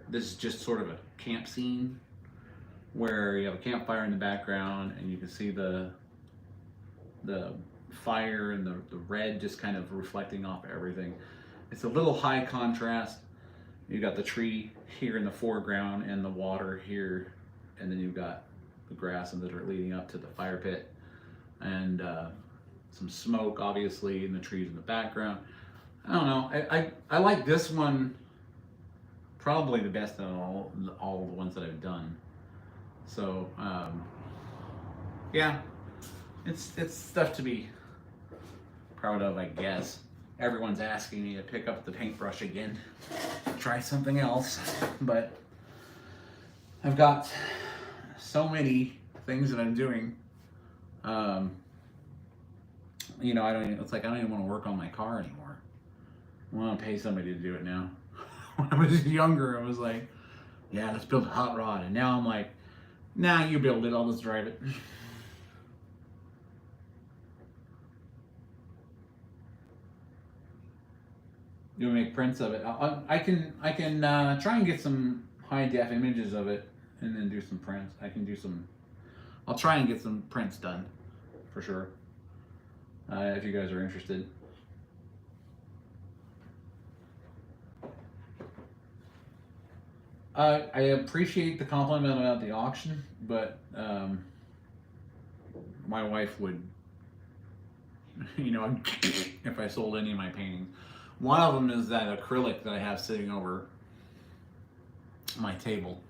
this is just sort of a camp scene where you have a campfire in the background and you can see the fire and the red just kind of reflecting off everything. It's a little high contrast. You got the tree here in the foreground and the water here, and then you've got the grass and the dirt leading up to the fire pit, and some smoke obviously, and the trees in the background. I don't know. I like this one probably the best of all the ones that I've done. So yeah, it's stuff to be proud of, I guess. Everyone's asking me to pick up the paintbrush again, try something else, but I've got so many things that I'm doing. You know, it's like I don't even want to work on my car anymore. I want to pay somebody to do it now. When I was younger, I was like, yeah, let's build a hot rod. And now I'm like, nah, you build it, I'll just drive it. You make prints of it. I can try and get some high def images of it and then do some prints. I'll try and get some prints done for sure. If you guys are interested. I appreciate the compliment about the auction, but my wife would, you know, if I sold any of my paintings. One of them is that acrylic that I have sitting over my table.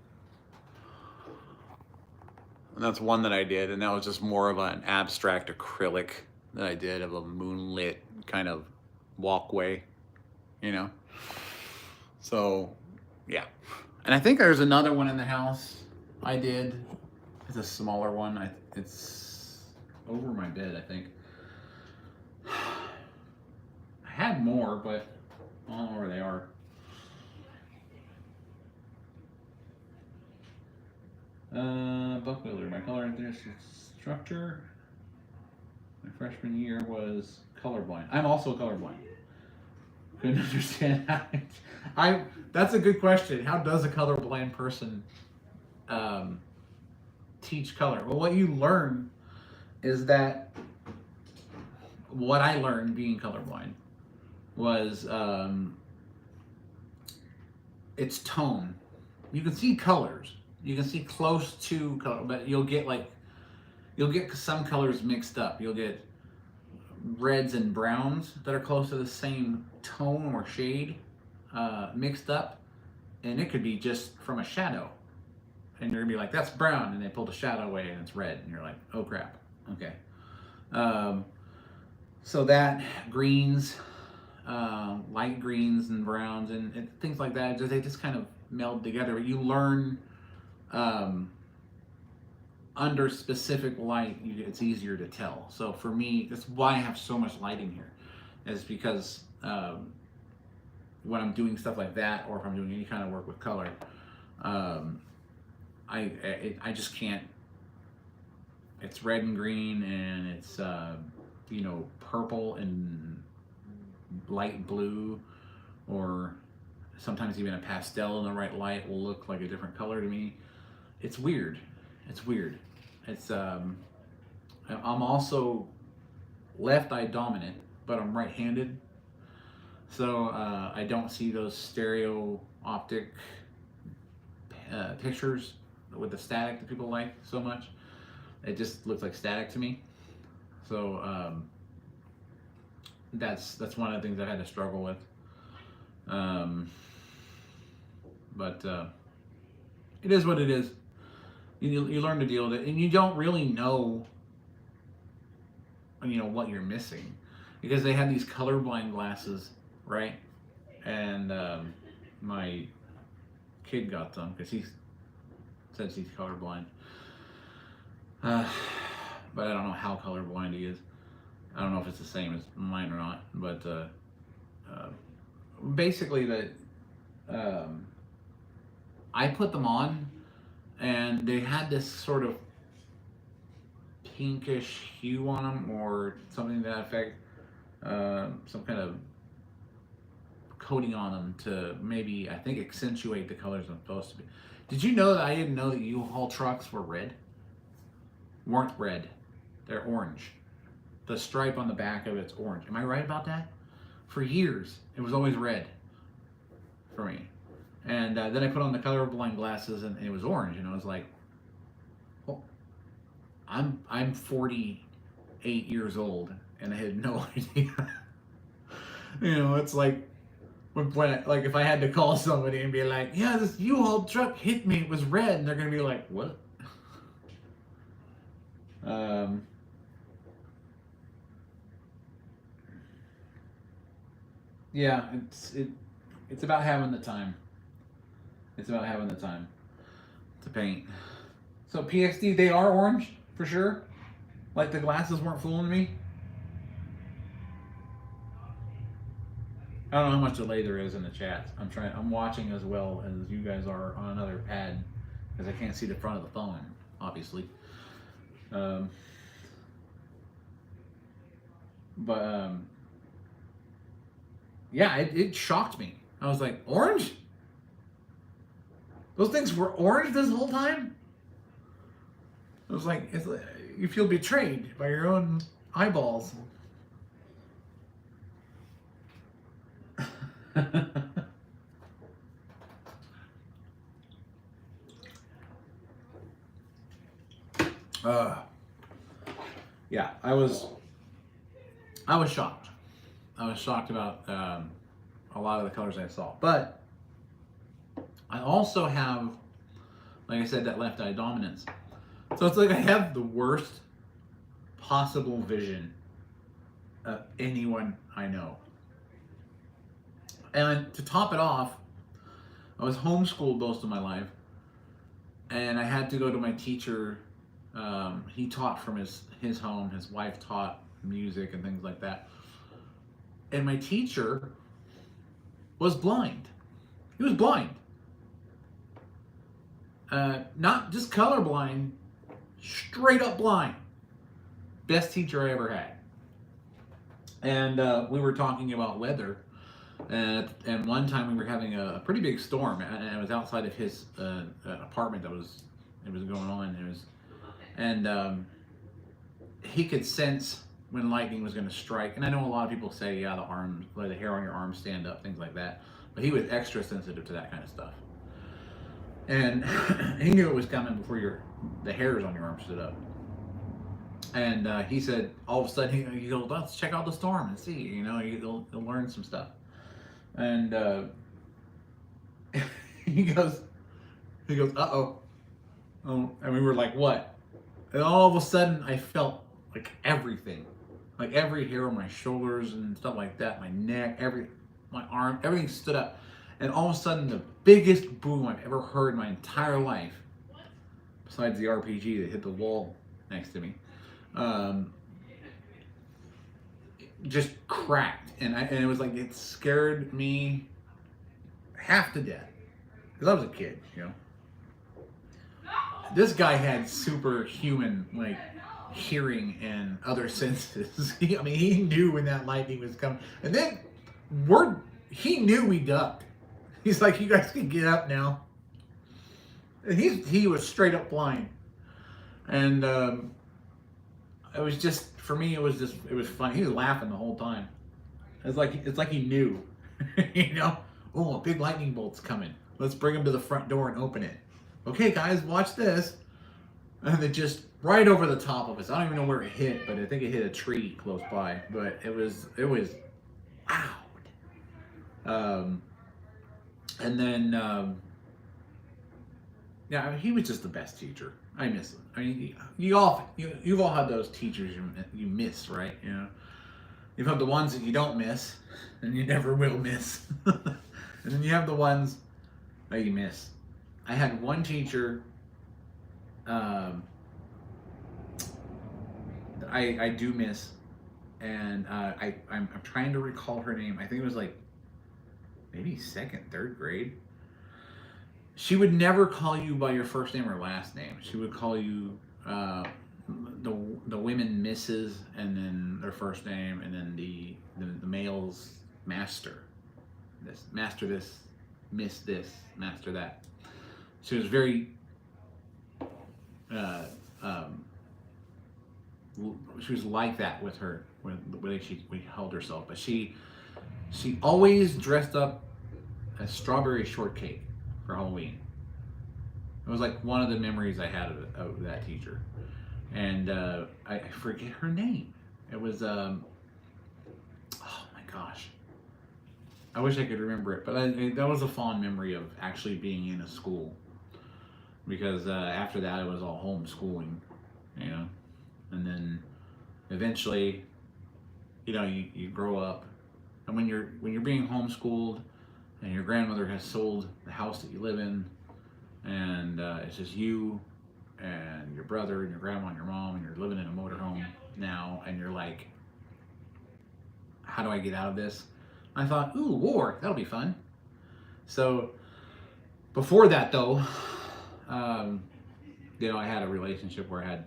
And that's one that I did, and that was just more of an abstract acrylic that I did of a moonlit kind of walkway, you know? So, yeah. And I think there's another one in the house I did. It's a smaller one. It's over my bed, I think. I had more, but I don't know where they are. Buck Wheeler, my color instructor. My freshman year was colorblind. I'm also colorblind. Couldn't understand how that's a good question. How does a colorblind person teach color? Well, what you learn is that what I learned being colorblind was it's tone. You can see colors. You can see close to color, but you'll get some colors mixed up. You'll get reds and browns that are close to the same tone or shade mixed up, and it could be just from a shadow. And you're gonna be like, that's brown, and they pull the shadow away and it's red, and you're like, oh crap, okay. So that greens, light greens and browns and things like that, they just kind of meld together. You learn under specific light, it's easier to tell. So for me, that's why I have so much lighting here, is because when I'm doing stuff like that, or if I'm doing any kind of work with color, I just can't. It's red and green, and it's you know, purple and light blue, or sometimes even a pastel in the right light will look like a different color to me. It's weird. It's weird. It's I'm also left-eye dominant, but I'm right-handed, so I don't see those stereo optic pictures with the static that people like so much. It just looks like static to me. So that's one of the things I had to struggle with. But it is what it is. You learn to deal with it, and you don't really know, you know, what you're missing, because they have these colorblind glasses, right? And my kid got some because he says he's colorblind. But I don't know how colorblind he is. I don't know if it's the same as mine or not. But basically, I put them on, and they had this sort of pinkish hue on them, or something to that effect. Some kind of coating on them to maybe, I think, accentuate the colors I'm supposed to be. Did you know that I didn't know that U-Haul trucks were red? Weren't red. They're orange. The stripe on the back of it's orange. Am I right about that? For years, it was always red for me. And then I put on the colorblind glasses, and it was orange. And I was like, well, I'm 48 years old, and I had no idea. You know, it's like like if I had to call somebody and be like, yeah, this U-Haul truck hit me, it was red, and they're gonna be like, what? Yeah, it's about having the time. It's about having the time to paint. So PXD, they are orange for sure. Like the glasses weren't fooling me. I don't know how much delay there is in the chat. I'm watching as well as you guys are on another pad because I can't see the front of the phone, obviously. Yeah, it shocked me. I was like, orange? Those things were orange this whole time? I was like, it's like you feel betrayed by your own eyeballs. Yeah, I was shocked. I was shocked about a lot of the colors I saw. But I also have, like I said, that left eye dominance. So it's like I have the worst possible vision of anyone I know. And to top it off, I was homeschooled most of my life, and I had to go to my teacher. He taught from his home. His wife taught music and things like that. And my teacher was blind. He was blind. Not just colorblind, straight up blind. Best teacher I ever had. And we were talking about weather. And one time we were having a pretty big storm, and it was outside of his apartment. It was going on. And he could sense when lightning was going to strike. And I know a lot of people say, yeah, the hair on your arms stand up, things like that. But he was extra sensitive to that kind of stuff. And he knew it was coming before the hairs on your arm stood up. And he said, all of a sudden, he goes, let's check out the storm and see. You know, you'll learn some stuff. And he goes, uh-oh. Oh, and we were like, what? And all of a sudden, I felt like everything. Like every hair on my shoulders and stuff like that, my neck, my arm, everything stood up. And all of a sudden, the biggest boom I've ever heard in my entire life, besides the RPG that hit the wall next to me, just cracked. And it was like, it scared me half to death. Because I was a kid, you know. This guy had superhuman, like, hearing and other senses. He knew when that lightning was coming. And then, he knew we ducked. He's like, you guys can get up now. And he was straight up blind. And it was just, for me, it was fun. He was laughing the whole time. It's like he knew, you know? Oh, a big lightning bolt's coming. Let's bring him to the front door and open it. Okay, guys, watch this. And it just right over the top of us. I don't even know where it hit, but I think it hit a tree close by. But it was loud. And then, yeah, he was just the best teacher. I miss him. You've all had those teachers you miss, right? You know, you've had the ones that you don't miss, and you never will miss, and then you have the ones that you miss. I had one teacher. I do miss, and I'm trying to recall her name. I think it was like maybe second, third grade. She would never call you by your first name or last name. She would call you the women Mrs. and then their first name, and then the males Master. This, Miss this, Master that. She was very uh, um, she was like that with her when the way she held herself, but she always dressed up as strawberry shortcake for Halloween. It was like one of the memories I had of that teacher, and I forget her name. It was oh my gosh, I wish I could remember it, but that was a fond memory of actually being in a school, because after that it was all homeschooling, you know, and then eventually, you know, you grow up, and when you're being homeschooled, and your grandmother has sold the house that you live in, and it's just you and your brother and your grandma and your mom, and you're living in a motorhome now, and you're like, how do I get out of this? I thought, ooh, war, that'll be fun. So before that though, you know, I had a relationship where I had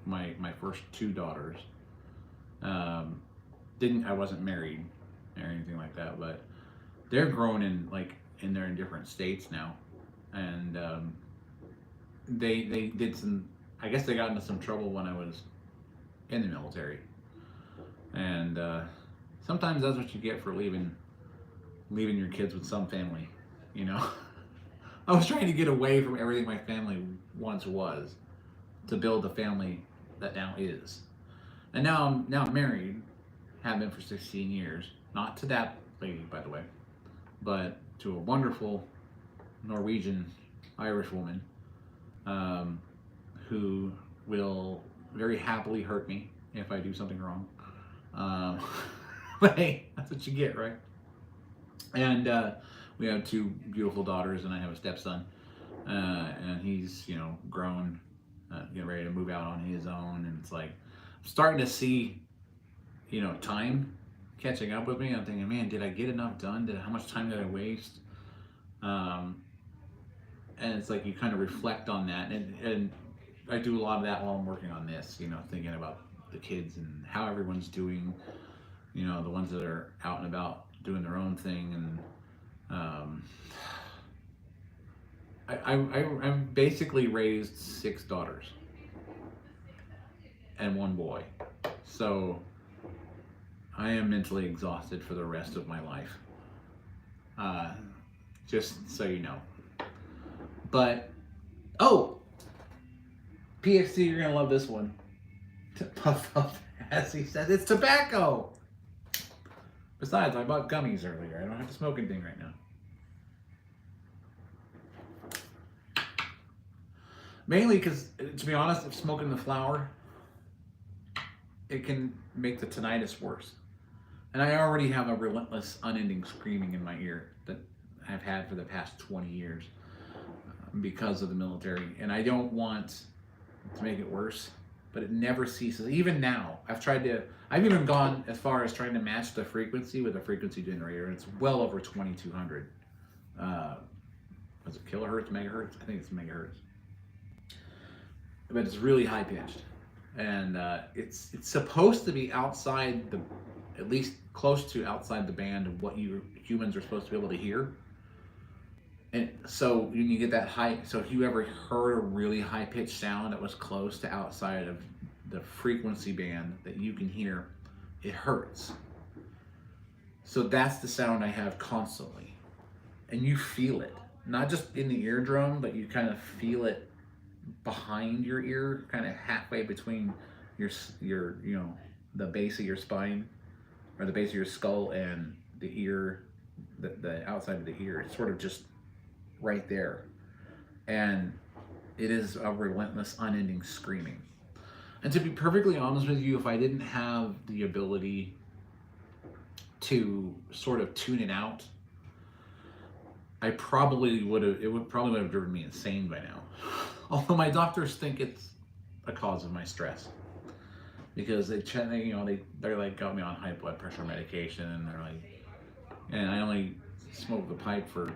my first two daughters. I wasn't married or anything like that, but they're grown they're in different states now, and they did some. I guess they got into some trouble when I was in the military, and sometimes that's what you get for leaving your kids with some family, you know. I was trying to get away from everything my family once was to build the family that now is, and now I'm married, have been for 16 years, not to that lady, by the way, but to a wonderful Norwegian Irish woman, who will very happily hurt me if I do something wrong. But hey, that's what you get, right? And we have two beautiful daughters, and I have a stepson, and he's, you know, grown, getting ready to move out on his own, and it's like I'm starting to see, you know, time catching up with me. I'm thinking, man, did I get enough done? How much time did I waste? And it's like you kind of reflect on that, and I do a lot of that while I'm working on this, you know, thinking about the kids and how everyone's doing, you know, the ones that are out and about doing their own thing, and I've basically raised 6 daughters and 1 boy, so I am mentally exhausted for the rest of my life. Just so you know. But, oh! PXC, you're gonna love this one. Puff Puff, as he says, it's tobacco! Besides, I bought gummies earlier. I don't have to smoke anything right now. Mainly because, to be honest, if smoking the flower, it can make the tinnitus worse. And I already have a relentless, unending screaming in my ear that I've had for the past 20 years because of the military. And I don't want to make it worse, but it never ceases. Even now, I've even gone as far as trying to match the frequency with a frequency generator, and it's well over 2200. Was it kilohertz, megahertz? I think it's megahertz. But it's really high pitched, and it's supposed to be outside at least close to outside the band of what you humans are supposed to be able to hear. And so when you get that high, so if you ever heard a really high pitched sound that was close to outside of the frequency band that you can hear, it hurts. So that's the sound I have constantly, and you feel it, not just in the eardrum, but you kind of feel it behind your ear, kind of halfway between your you know, the base of your spine, or the base of your skull, and the ear, the outside of the ear. It's sort of just right there, and it is a relentless, unending screaming. And to be perfectly honest with you, if I didn't have the ability to sort of tune it out, I probably would have. It would probably would have driven me insane by now. Although my doctors think it's a cause of my stress, because they're like got me on high blood pressure medication, and they're like, and I only smoke the pipe for,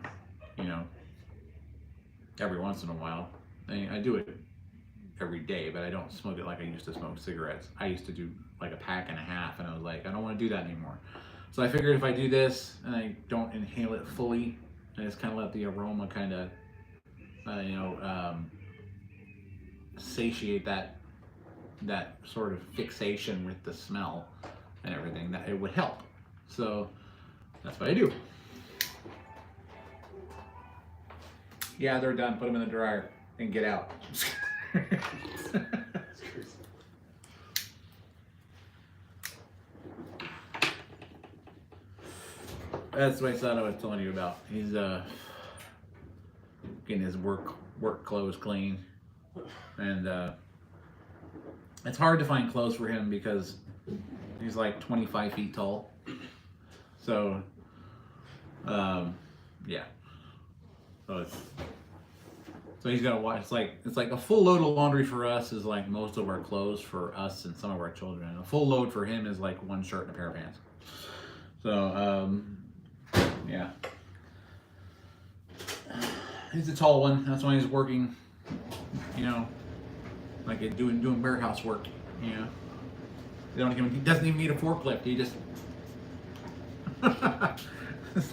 every once in a while. I do it every day, but I don't smoke it like I used to smoke cigarettes. I used to do like a pack and a half, and I was like, I don't want to do that anymore. So I figured if I do this and I don't inhale it fully, I just kind of let the aroma kind of, satiate that sort of fixation with the smell and everything, that it would help. So that's what I do. Yeah, they're done. Put them in the dryer and get out. That's my son I was telling you about. He's getting his work clothes clean, and it's hard to find clothes for him because he's like 25 feet tall. So, yeah. So he's gonna watch. It's like a full load of laundry for us is like most of our clothes for us and some of our children. A full load for him is like one shirt and a pair of pants. So, yeah. He's a tall one. That's why he's working, like doing warehouse work. He doesn't even need a forklift. He just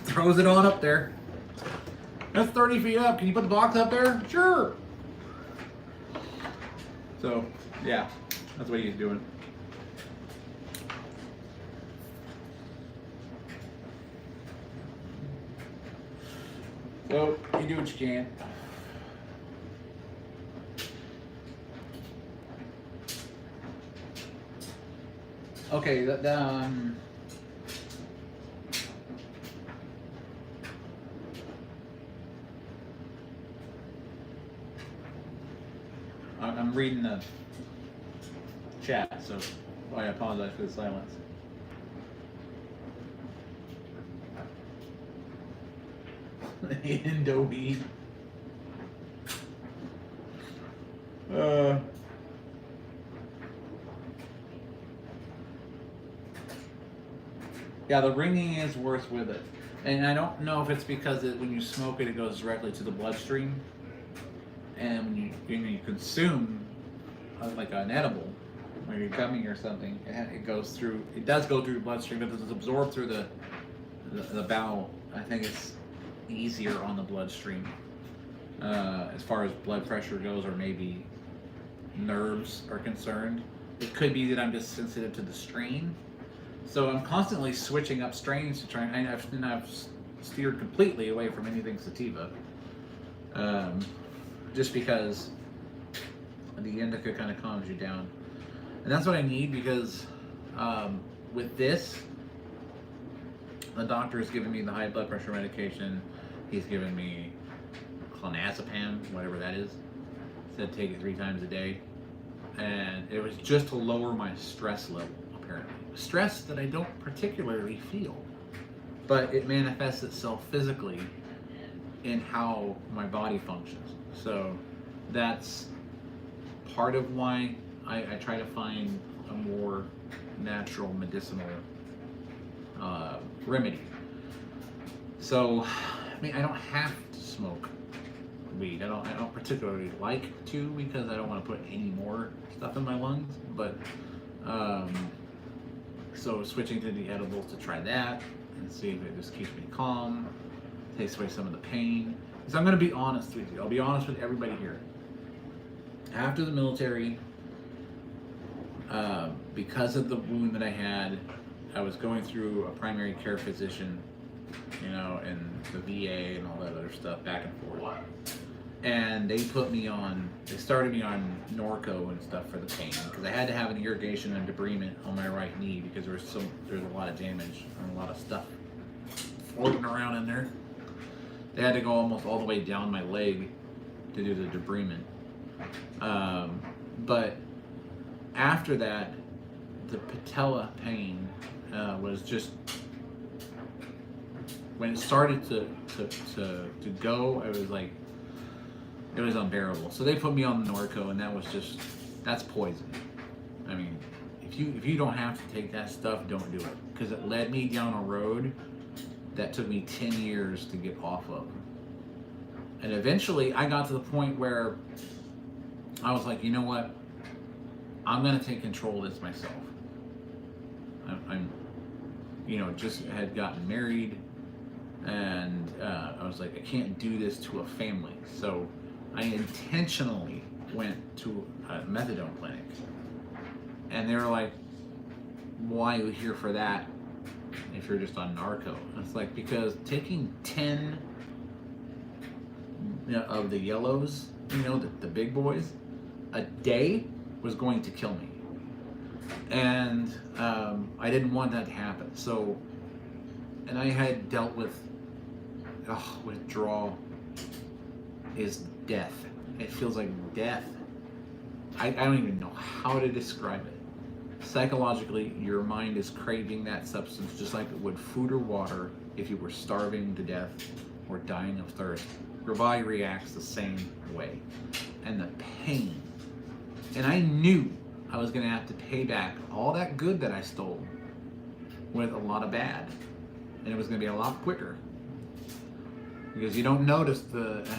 throws it on up there. That's 30 feet up. Can you put the box up there? Sure. So, yeah, that's what he's doing. So, you do what you can. Okay, I'm reading the chat, so I apologize for the silence. Indoweed. Yeah, the ringing is worse with it. And I don't know if it's because when you smoke it, it goes directly to the bloodstream. And when you consume like an edible, or you're gummy or something, it does go through the bloodstream, but it's absorbed through the bowel. I think it's easier on the bloodstream as far as blood pressure goes, or maybe nerves are concerned. It could be that I'm just sensitive to the strain. So I'm constantly switching up strains to try, and I've steered completely away from anything sativa. Just because the indica kind of calms you down. And that's what I need, because with this, the doctor has given me the high blood pressure medication. He's given me clonazepam, whatever that is. Said take it 3 times a day. And it was just to lower my stress level, apparently. Stress that I don't particularly feel, but it manifests itself physically in how my body functions. So that's part of why I try to find a more natural medicinal remedy. So, I mean, I don't have to smoke weed. I don't particularly like to, because I don't want to put any more stuff in my lungs. But so switching to the edibles to try that and see if it just keeps me calm, takes away some of the pain. Because I'm going to be honest with you. I'll be honest with everybody here. After the military, because of the wound that I had, I was going through a primary care physician, and the VA and all that other stuff back and forth. And they started me on Norco and stuff for the pain, because I had to have an irrigation and debridement on my right knee, because there's a lot of damage and a lot of stuff floating around in there. They had to go almost all the way down my leg to do the debridement. But after that, the patella pain was when it started to go, it was unbearable. So they put me on the Norco, and that's poison. I mean, if you don't have to take that stuff, don't do it, because it led me down a road that took me 10 years to get off of. And eventually I got to the point where I was like, you know what? I'm gonna take control of this myself. I'm just had gotten married, and I was like, I can't do this to a family. So I intentionally went to a methadone clinic, and they were like, why are you here for that if you're just on narco? And it's like, because taking 10 of the yellows, the big boys, a day was going to kill me. And I didn't want that to happen. So, and I had dealt with withdrawal is death. It feels like death. I don't even know how to describe it. Psychologically, your mind is craving that substance just like it would food or water if you were starving to death or dying of thirst. Your body reacts the same way. And the pain. And I knew I was going to have to pay back all that good that I stole with a lot of bad. And it was going to be a lot quicker. Because you don't notice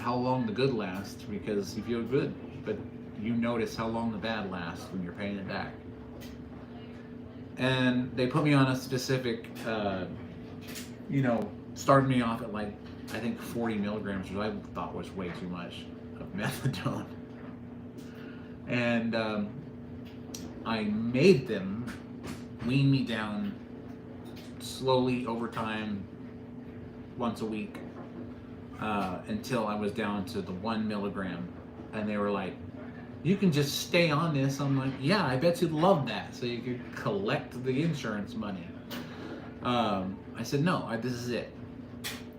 how long the good lasts because you feel good. But you notice how long the bad lasts when you're paying it back. And they put me on a specific, started me off at I think 40 milligrams, which I thought was way too much of methadone. And I made them wean me down slowly over time, once a week, until I was down to the 1 milligram. And they were like, you can just stay on this. I'm like, yeah, I bet you'd love that, so you could collect the insurance money. I said, no, this is it.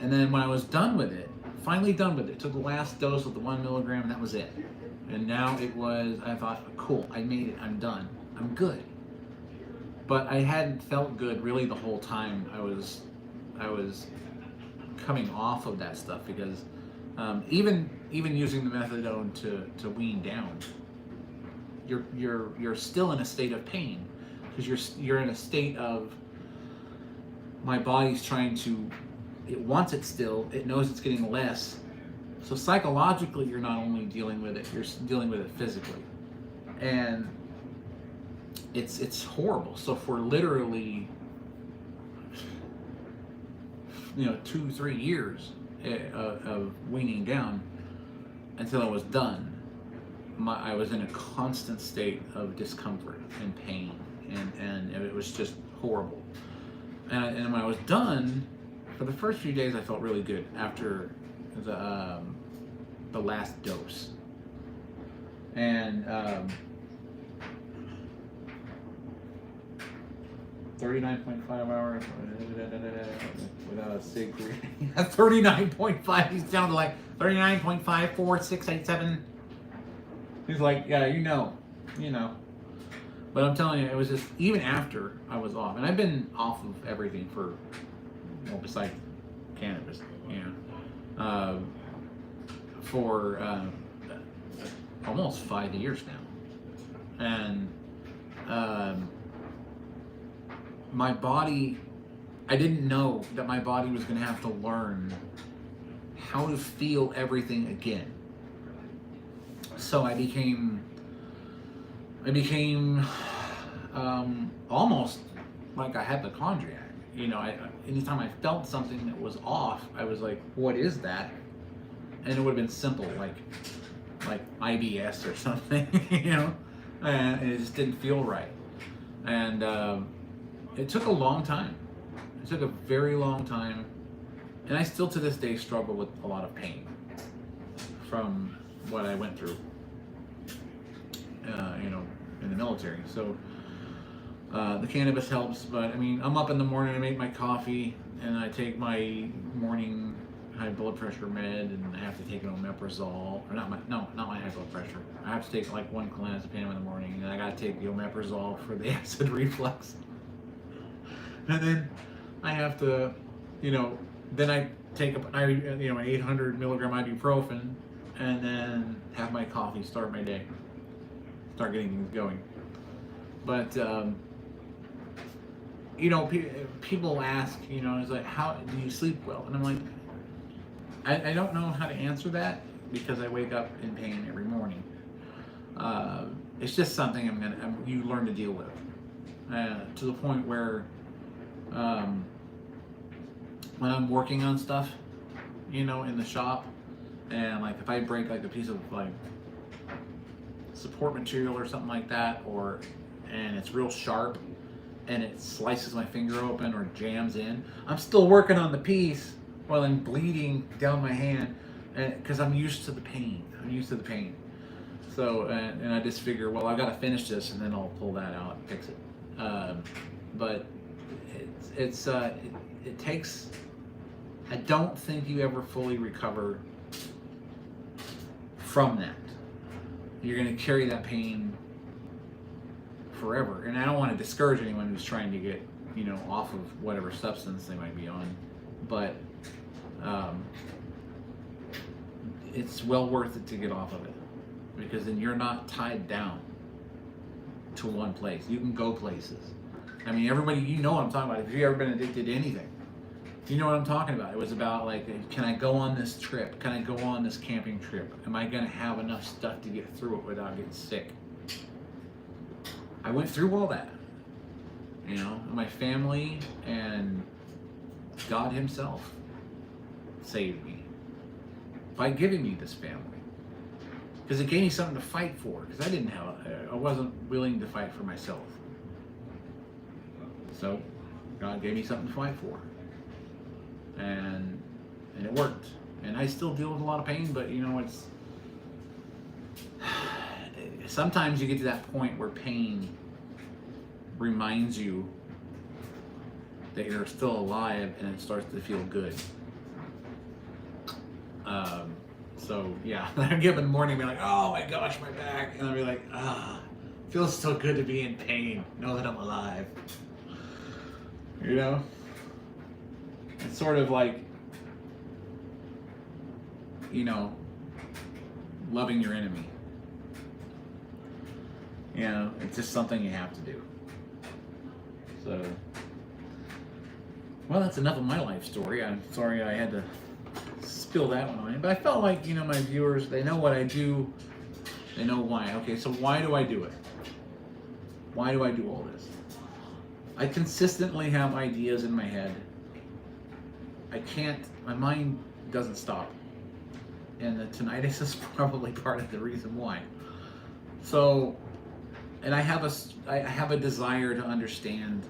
And then when I was done with it, finally done with it, took the last dose of the 1 milligram, and that was it. And now I thought, cool, I made it, I'm done, I'm good. But I hadn't felt good really the whole time I was coming off of that stuff, because even using the methadone to wean down, you're still in a state of pain, because you're in a state of, my body's trying to, it wants it still, it knows it's getting less. So psychologically, you're not only dealing with it, you're dealing with it physically. And it's horrible. So for literally 2-3 years of weaning down until I was done, I was in a constant state of discomfort and pain, and it was just horrible. And when I was done, for the first few days I felt really good after the last dose. And 39.5 hours without a cig. 39.5. He's down to 39.5, 4, 6, 8, 7. He's like, yeah, you know. But I'm telling you, it was just, even after I was off, and I've been off of everything for, besides cannabis, for almost 5 years now. And my body, I didn't know that my body was going to have to learn how to feel everything again. So I became almost like I had the hypochondriac. Anytime I felt something that was off, I was like, what is that? And it would have been simple, like IBS or something, and it just didn't feel right. And it took a long time. It took a very long time. And I still to this day struggle with a lot of pain from what I went through, in the military. So the cannabis helps, but I mean, I'm up in the morning, I make my coffee, and I take my morning high blood pressure med, and I have to take an omeprazole, or not my high blood pressure. I have to take 1 clonazepam in the morning, and I gotta take the omeprazole for the acid reflux. And then I have to, then I take an 800 milligram ibuprofen, and then have my coffee, start my day, start getting things going. But people ask, it's like, how do you sleep well? And I'm like, I don't know how to answer that because I wake up in pain every morning. It's just something you learn to deal with, to the point where when I'm working on stuff, in the shop, and like if I break like a piece of like support material or something like that, and it's real sharp and it slices my finger open or jams in, I'm still working on the piece while I'm bleeding down my hand, because I'm used to the pain. So, and I just figure, well, I got to finish this, and then I'll pull that out and fix it. But it takes. I don't think you ever fully recover from that. You're going to carry that pain forever, and I don't want to discourage anyone who's trying to get, off of whatever substance they might be on, but it's well worth it to get off of it, because then you're not tied down to one place. You can go places. I mean, everybody, what I'm talking about. If you've ever been addicted to anything, you know what I'm talking about. It was about like, can I go on this trip? Can I go on this camping trip? Am I going to have enough stuff to get through it without getting sick? I went through all that. My family and God Himself saved me by giving me this family, because it gave me something to fight for, because I wasn't willing to fight for myself. So God gave me something to fight for, and it worked. And I still deal with a lot of pain, but it's sometimes you get to that point where pain reminds you that you're still alive, and it starts to feel good. So yeah, I get up in the morning and be like, oh my gosh, my back, and I'll be like, feels so good to be in pain, know that I'm alive. It's sort of like, loving your enemy. It's just something you have to do. So, well, that's enough of my life story. I'm sorry I had to spill that one on you, but I felt like, my viewers, they know what I do, they know why. Okay, so why do I do it? Why do I do all this? I consistently have ideas in my head. My mind doesn't stop. And the tinnitus is probably part of the reason why. So, and I have a desire to understand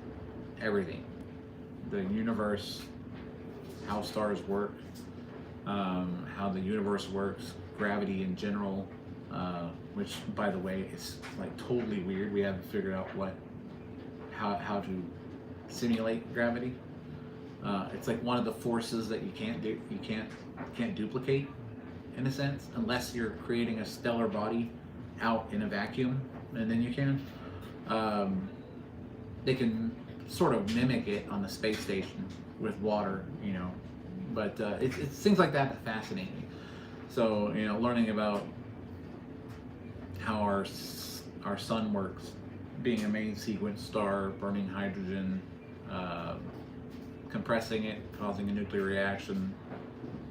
everything. The universe, how stars work, how the universe works, gravity in general, which, by the way, is like totally weird. We haven't figured out how to simulate gravity. It's like one of the forces that you can't duplicate, in a sense, unless you're creating a stellar body out in a vacuum, and then you can. They can sort of mimic it on the space station with water, but it's things like that fascinate me. So, learning about how our sun works, being a main sequence star, burning hydrogen, compressing it, causing a nuclear reaction.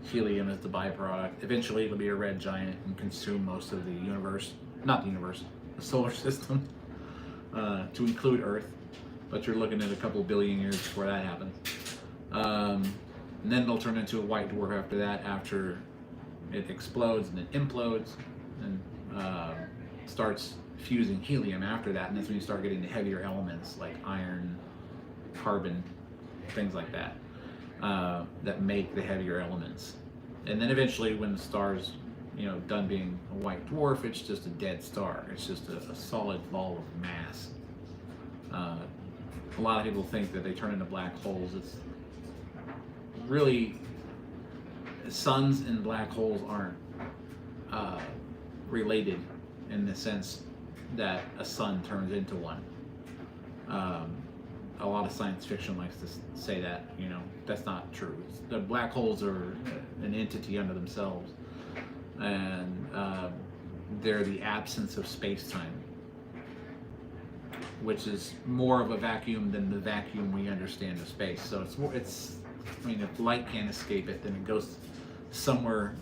Helium is the byproduct. Eventually it'll be a red giant and consume most of the universe. Not the universe, the solar system, to include Earth. But you're looking at a couple billion years before that happens. And then it'll turn into a white dwarf after that, after it explodes and it implodes and starts fusing helium after that. And that's when you start getting the heavier elements like iron, carbon, things like that, that make the heavier elements. And then eventually when the star's done being a white dwarf, it's just a dead star. It's just a solid ball of mass. A lot of people think that they turn into black holes. It's really, suns and black holes aren't related in the sense that a sun turns into one. a lot of science fiction likes to say that, you know, that's not true. The black holes are an entity unto themselves, and they're the absence of space-time, which is more of a vacuum than the vacuum we understand of space. So it's I mean, if light can't escape it, then it goes somewhere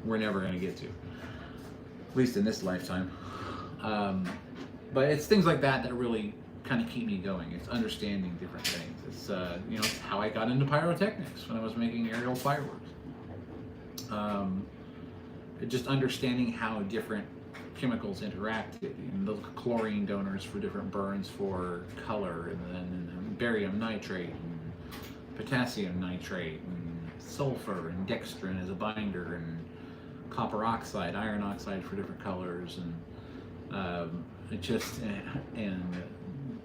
we're never going to get to, at least in this lifetime. But it's things like that that really kind of keep me going. It's understanding different things. It's you know, it's how I got into pyrotechnics when I was making aerial fireworks. Just understanding how different chemicals interacted, and those chlorine donors for different burns for color, and then barium nitrate, and potassium nitrate, and sulfur, and dextrin as a binder, and copper oxide, iron oxide for different colors, and it just and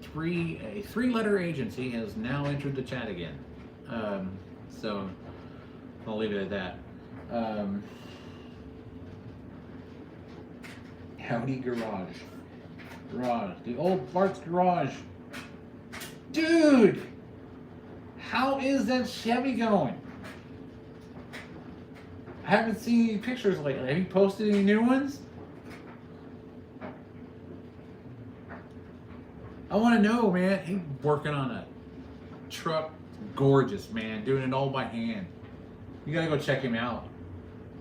a three-letter agency has now entered the chat again. So I'll leave it at that. Howdy Garage. The old Bart's Garage. Dude! How is that Chevy going? I haven't seen any pictures lately. Have you posted any new ones? I want to know, man. He's working on a truck. Gorgeous, man. Doing it all by hand. You gotta go check him out.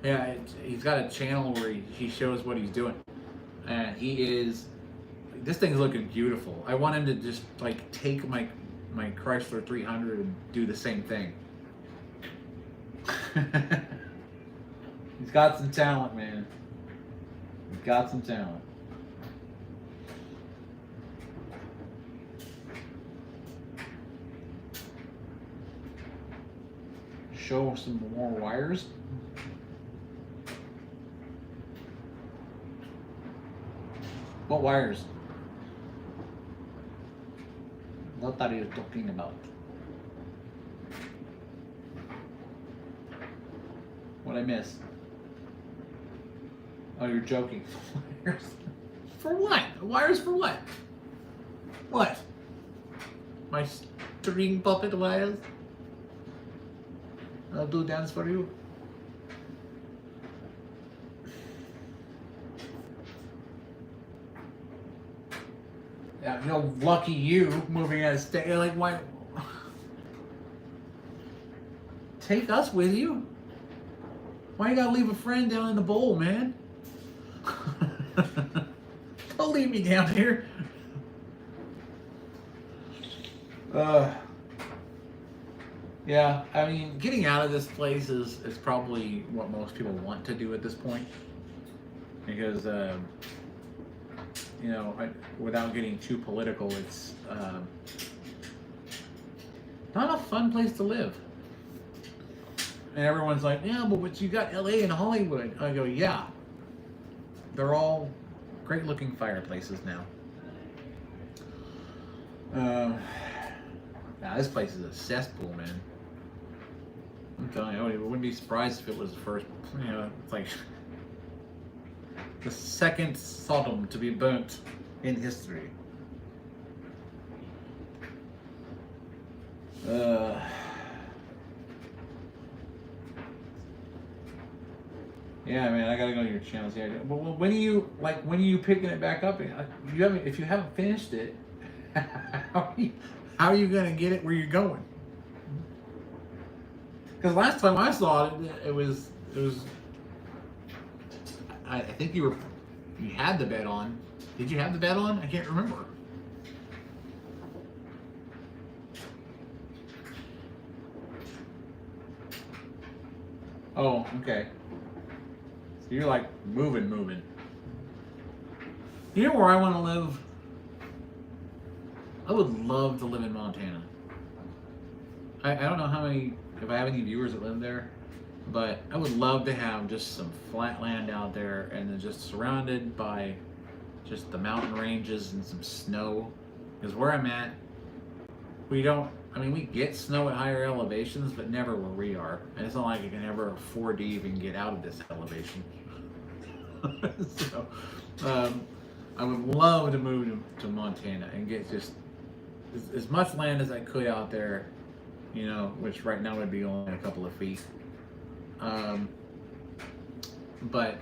Yeah, he's got a channel where he shows what he's doing. And this thing's looking beautiful. I want him to just like take my Chrysler 300 and do the same thing. He's got some talent, man. He's got some talent. Show some more wires. What wires? What are you talking about? What I miss? Oh, you're joking. Wires? For what? Wires for what? What? My string puppet wires? I'll do dance for you. Yeah, you know, lucky you moving out of state. Like, why? Take us with you? Why you gotta leave a friend down in the bowl, man? Don't leave me down here. Yeah, I mean, getting out of this place is probably what most people want to do at this point. Because, you know, without getting too political, it's not a fun place to live. And everyone's like, yeah, but you got LA and Hollywood. I go, yeah. They're all great looking fireplaces now. Nah, this place is a cesspool, man. I'm telling you, I wouldn't be surprised if it was the first, you know, it's like the second Sodom to be burnt in history. Yeah, man, I gotta go to your channels here. But when are you picking it back up? If you haven't finished it, how are you gonna get it where you're going? Because last time I saw it, it was. I think you had the bed on. Did you have the bed on? I can't remember. Oh, okay. So you're like moving. You know where I want to live? I would love to live in Montana. I don't know if I have any viewers that live there, but I would love to have just some flat land out there and then just surrounded by just the mountain ranges and some snow. Because where I'm at, we get snow at higher elevations, but never where we are. And it's not like you can ever afford to even get out of this elevation. So, I would love to move to Montana and get just as much land as I could out there, you know, which right now would be only a couple of feet. But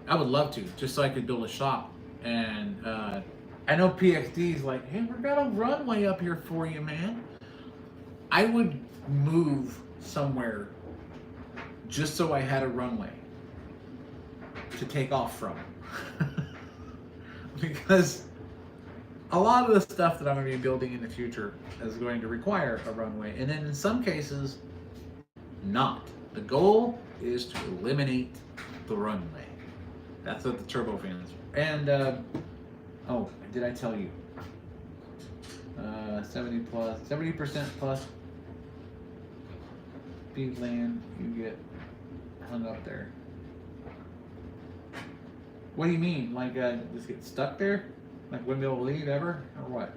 I would love to, just so I could build a shop. And I know PXD's like, hey, we got a runway up here for you, man. I would move somewhere just so I had a runway to take off from. Because a lot of the stuff that I'm going to be building in the future is going to require a runway. And then in some cases, not. The goal is to eliminate the runway. That's what the turbofans are. And, oh, did I tell you? 70% plus speed land, you get hung up there. What do you mean? Like, just get stuck there? Like, wouldn't be able to leave ever? Or what?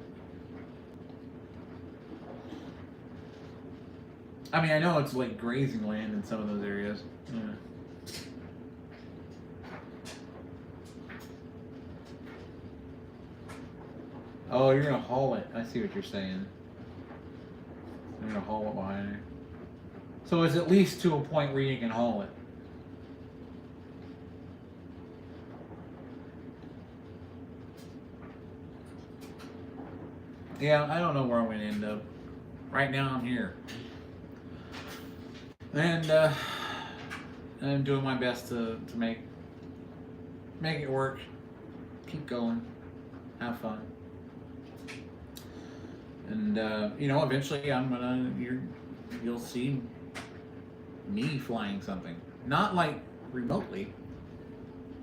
I mean, I know it's like grazing land in some of those areas. Yeah. Oh, you're gonna haul it. I see what you're saying. You're gonna haul it behind you. So it's at least to a point where you can haul it. Yeah, I don't know where I'm gonna end up. Right now I'm here. And I'm doing my best to make it work. Keep going. Have fun. And you know, eventually you'll see me flying something. Not like remotely.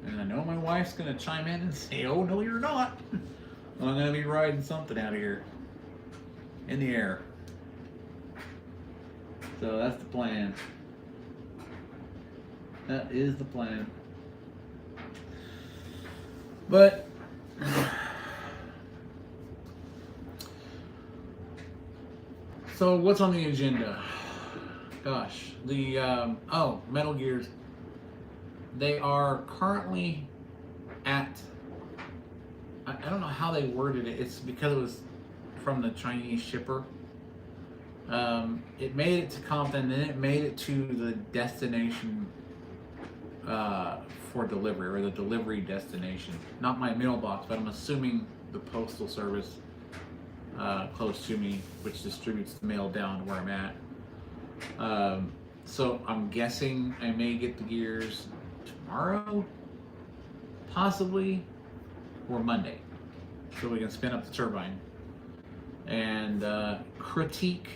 And I know my wife's gonna chime in and say, oh no you're not. I'm gonna be riding something out of here. In the air. So that's the plan. That is the plan. But so what's on the agenda? Gosh, the Metal Gears. They are currently at, I don't know how they worded it. It's because it was from the Chinese shipper. It made it to Compton, then it made it to the destination for delivery, or the delivery destination. Not my mailbox, but I'm assuming the postal service close to me, which distributes the mail down to where I'm at. So I'm guessing I may get the gears tomorrow, possibly, or Monday, so we can spin up the turbine and critique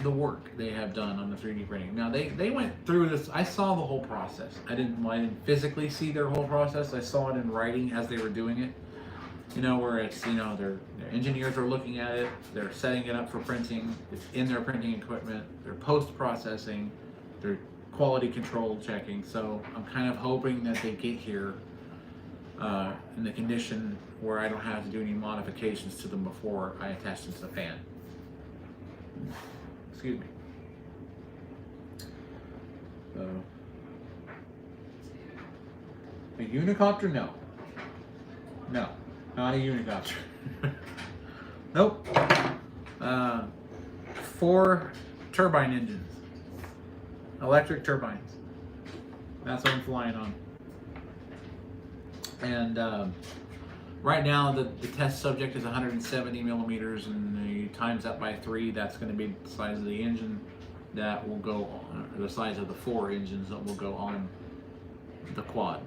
the work they have done on the 3D printing. Now they went through this. I saw the whole process. I didn't physically see their whole process. I saw it in writing as they were doing it. You know, where it's, you know, their engineers are looking at it, they're setting it up for printing, it's in their printing equipment, they're post-processing, they're quality control checking. So I'm kind of hoping that they get here in the condition where I don't have to do any modifications to them before I attach them to the fan. Excuse me. So, a unicopter? No. No, not a unicopter. Nope. 4 turbine engines. Electric turbines. That's what I'm flying on. And right now the test subject is 170 millimeters, and you times that by 3, that's going to be the size of the engine that will go on, or the size of the 4 engines that will go on the quad.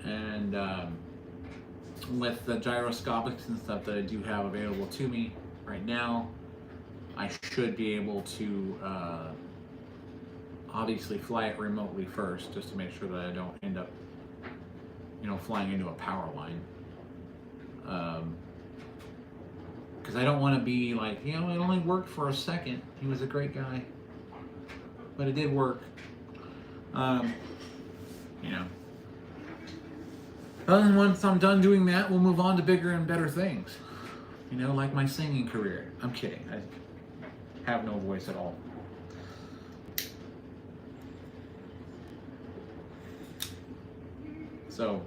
And with the gyroscopics and stuff that I do have available to me right now, I should be able to obviously fly it remotely first, just to make sure that I don't end up, you know, flying into a power line. Because I don't want to be like, you know, it only worked for a second. He was a great guy, but it did work. You know. And once I'm done doing that, we'll move on to bigger and better things. You know, like my singing career. I'm kidding. I have no voice at all. So,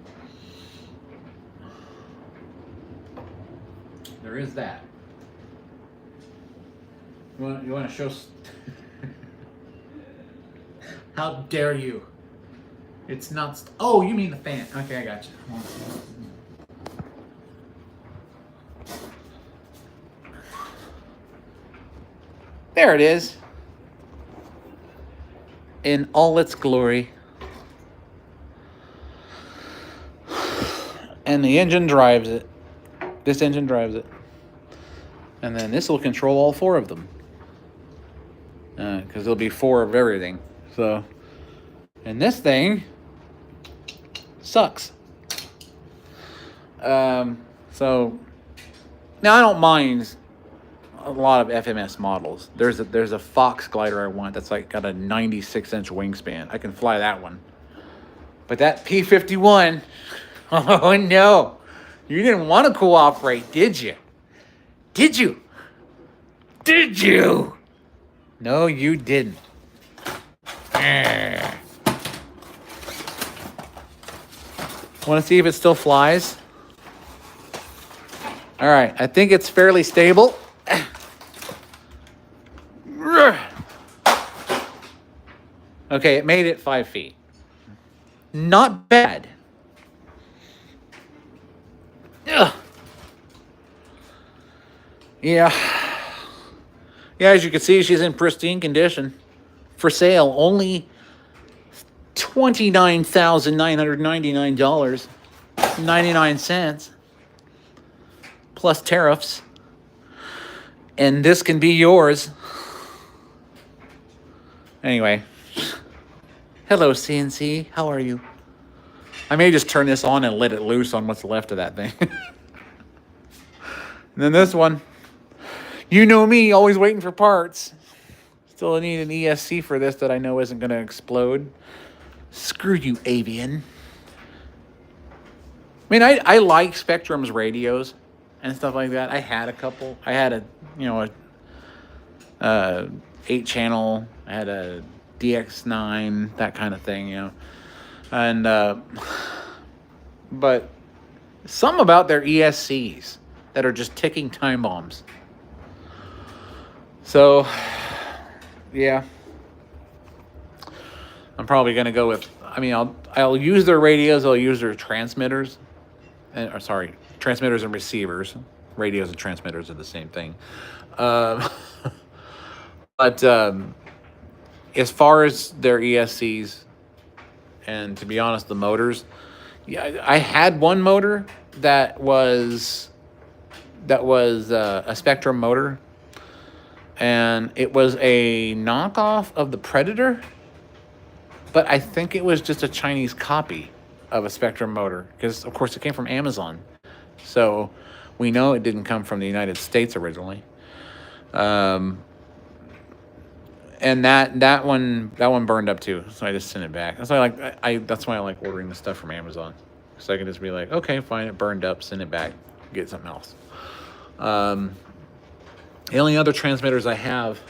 there is that. You want to show? How dare you? It's not. Oh, you mean the fan? Okay, I got you. There it is. In all its glory. And the engine drives it. This engine drives it. And then this will control all four of them. Because there'll be four of everything. So, and this thing sucks. So, now I don't mind a lot of FMS models. There's a Fox glider I want that's like got a 96-inch wingspan. I can fly that one. But that P-51, oh no, you didn't want to cooperate, did you? Did you? Did you? No, you didn't. Want to see if it still flies? All right, I think it's fairly stable. Okay, it made it 5 feet. Not bad. Ugh. Yeah. Yeah, as you can see, she's in pristine condition. For sale, only $29,999.99 plus tariffs. And this can be yours. Anyway. Hello, CNC. How are you? I may just turn this on and let it loose on what's left of that thing. And then this one. You know me, always waiting for parts. Still need an ESC for this that I know isn't going to explode. Screw you, Avian. I mean, I like Spectrum's radios and stuff like that. I had a couple. I had a 8-channel. I had a DX9, that kind of thing, And, but some about their ESCs that are just ticking time bombs. So, yeah. I'm probably going to go with, I'll use their radios, I'll use their transmitters. Transmitters and receivers. Radios and transmitters are the same thing. But as far as their ESCs, and to be honest, the motors, yeah, I had one motor that was a Spectrum motor, and it was a knockoff of the Predator, but I think it was just a Chinese copy of a Spectrum motor, because of course it came from Amazon, so we know it didn't come from the United States originally. And that one burned up too, so I just sent it back. That's why that's why I like ordering the stuff from Amazon, so I can just be like, okay, fine, it burned up, send it back, get something else. The only other transmitters I have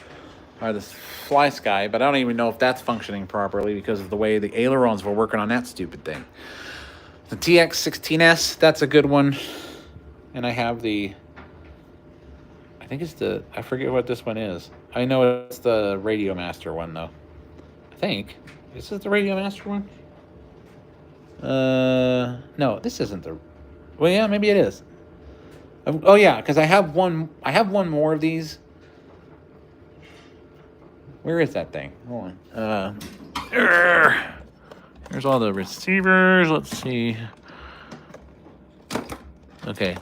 are this Fly Sky, but I don't even know if that's functioning properly because of the way the ailerons were working on that stupid thing. The TX16S, that's a good one, and I have I forget what this one is. I know it's the Radio Master one, though. I think. Is this the Radio Master one? No, this isn't the... Well, yeah, maybe it is. Oh, yeah, because I have one more of these. Where is that thing? Hold on. Here's all the receivers. Let's see. Okay.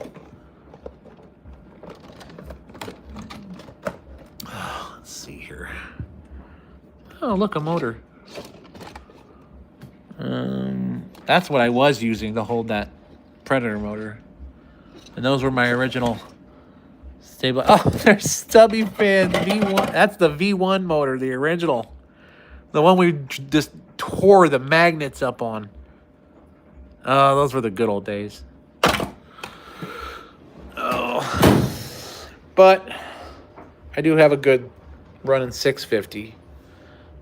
Let's see here. Oh, look, a motor. That's what I was using to hold that Predator motor. And those were my original stable. Oh, there's stubby fan V1. That's the V1 motor, the original. The one we just tore the magnets up on. Oh, those were the good old days. Oh. But I do have a good running 650.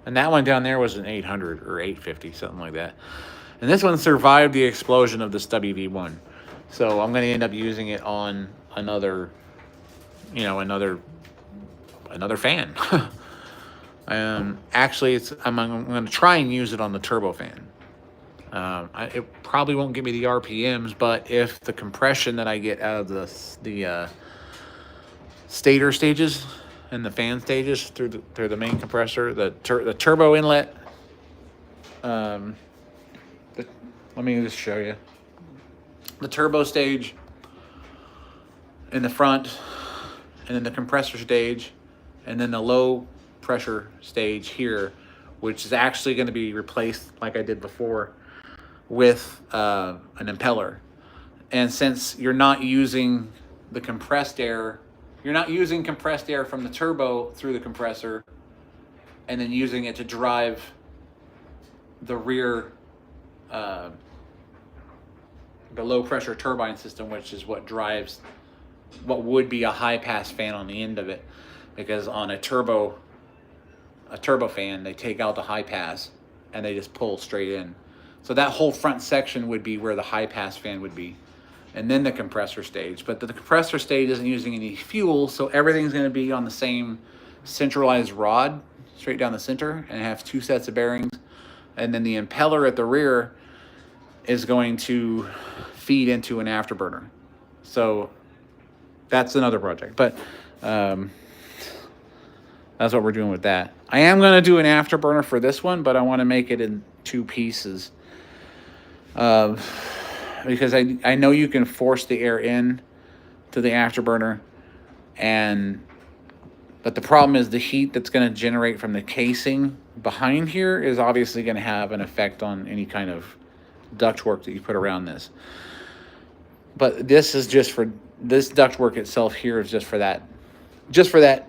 And that one down there was an 800 or 850, something like that. And this one survived the explosion of the stubby V1. So I'm going to end up using it on another another fan. Actually, I'm going to try and use it on the turbofan. It probably won't give me the RPMs, but if the compression that I get out of the stator stages and the fan stages through the main compressor, the turbo inlet. Let me just show you the turbo stage in the front, and then the compressor stage, and then the low pressure stage here, which is actually going to be replaced, like I did before, with an impeller. And since you're not using the compressed air, you're not using compressed air from the turbo through the compressor and then using it to drive the rear, the low pressure turbine system, which is what drives what would be a high pass fan on the end of it, because on a turbo fan, they take out the high pass and they just pull straight in. So that whole front section would be where the high pass fan would be, and then the compressor stage. But the compressor stage isn't using any fuel, so everything's going to be on the same centralized rod straight down the center, and have 2 sets of bearings. And then the impeller at the rear is going to feed into an afterburner. So that's another project, but that's what we're doing with that. I am going to do an afterburner for this one, but I want to make it in 2 pieces. Because I know you can force the air in to the afterburner, but the problem is the heat that's going to generate from the casing behind here is obviously going to have an effect on any kind of ductwork that you put around this. But this is just for this ductwork itself here is just for that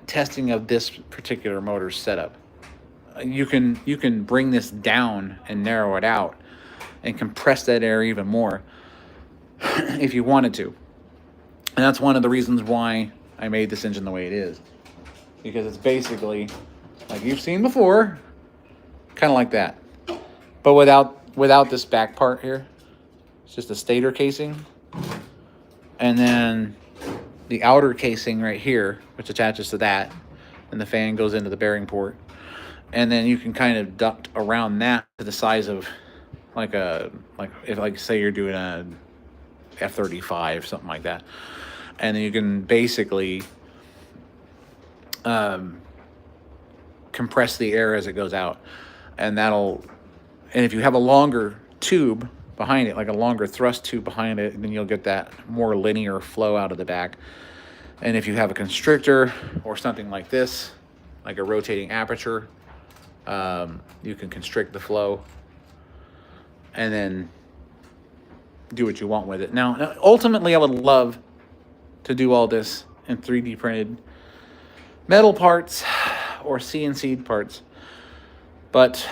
testing of this particular motor setup. You can bring this down and narrow it out and compress that air even more if you wanted to. And that's one of the reasons why I made this engine the way it is, because it's basically like you've seen before, kind of like that, but without this back part here. It's just a stator casing, and then the outer casing right here, which attaches to that, and the fan goes into the bearing port. And then you can kind of duct around that to the size of like say you're doing a F-35, something like that. And then you can basically compress the air as it goes out. And if you have a longer tube behind it, like a longer thrust tube behind it, then you'll get that more linear flow out of the back. And if you have a constrictor or something like this, like a rotating aperture, you can constrict the flow and then do what you want with it. Now, ultimately, I would love to do all this in 3D printed metal parts or CNC parts, but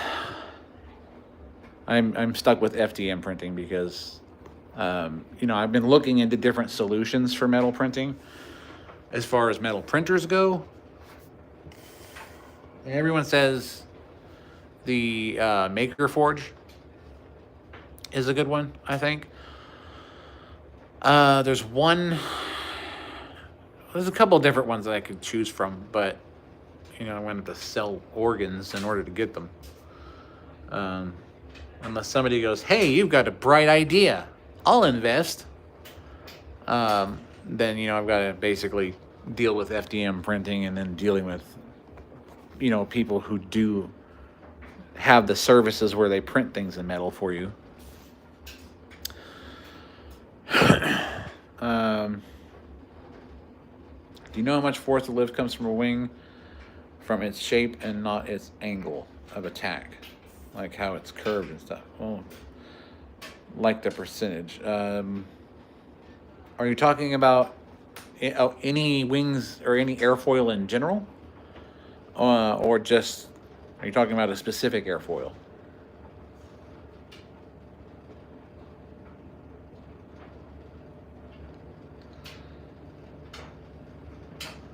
I'm stuck with FDM printing because I've been looking into different solutions for metal printing as far as metal printers go. And everyone says the Maker Forge is a good one, I think. There's a couple different ones that I could choose from, but I wanted to sell organs in order to get them. Unless somebody goes, hey, you've got a bright idea, I'll invest. Then I've got to basically deal with FDM printing, and then dealing with people who do have the services where they print things in metal for you. Do you know how much force of lift comes from a wing? From its shape and not its angle of attack, like how it's curved and stuff. Well, like the percentage. Are you talking about any wings or any airfoil in general, or just are you talking about a specific airfoil?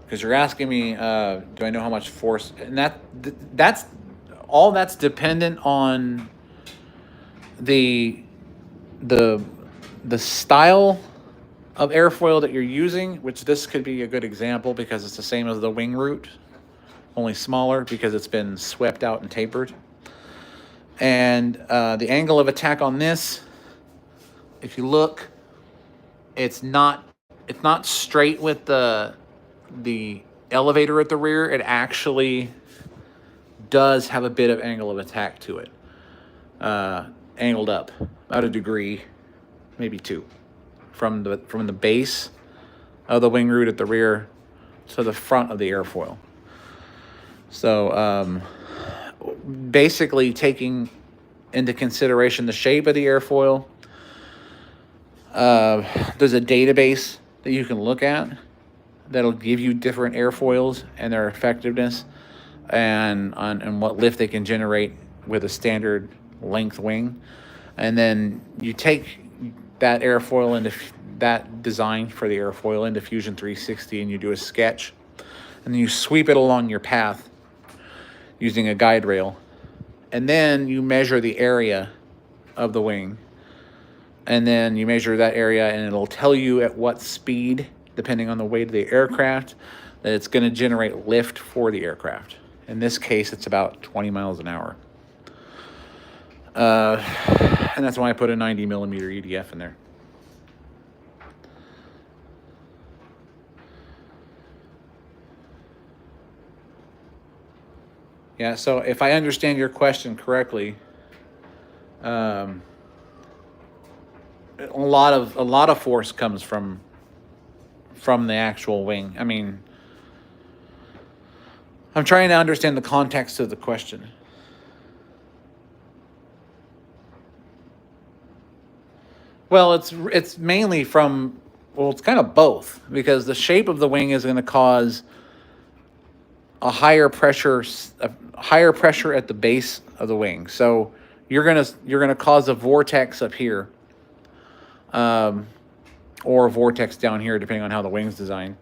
Because you're asking me, do I know how much force? And that's all. That's dependent on the style of airfoil that you're using, which this could be a good example because it's the same as the wing root. only smaller because it's been swept out and tapered. And the angle of attack on this, if you look, it's not straight with the elevator at the rear. It actually does have a bit of angle of attack to it, angled up about a degree, maybe 2, from the base of the wing root at the rear to the front of the airfoil. So basically taking into consideration the shape of the airfoil, there's a database that you can look at that'll give you different airfoils and their effectiveness and what lift they can generate with a standard length wing. And then you take that airfoil into that design for the airfoil into Fusion 360 and you do a sketch, and then you sweep it along your path using a guide rail, and then you measure the area of the wing, and then you measure that area, and it'll tell you at what speed, depending on the weight of the aircraft, that it's going to generate lift for the aircraft. In this case, it's about 20 miles an hour. And that's why I put a 90 millimeter EDF in there. Yeah, so if I understand your question correctly, a lot of force comes from the actual wing. I mean, I'm trying to understand the context of the question. Well, it's mainly from, well, it's kind of both, because the shape of the wing is going to cause a higher pressure at the base of the wing. So you're gonna cause a vortex up here, or a vortex down here, depending on how the wing's designed.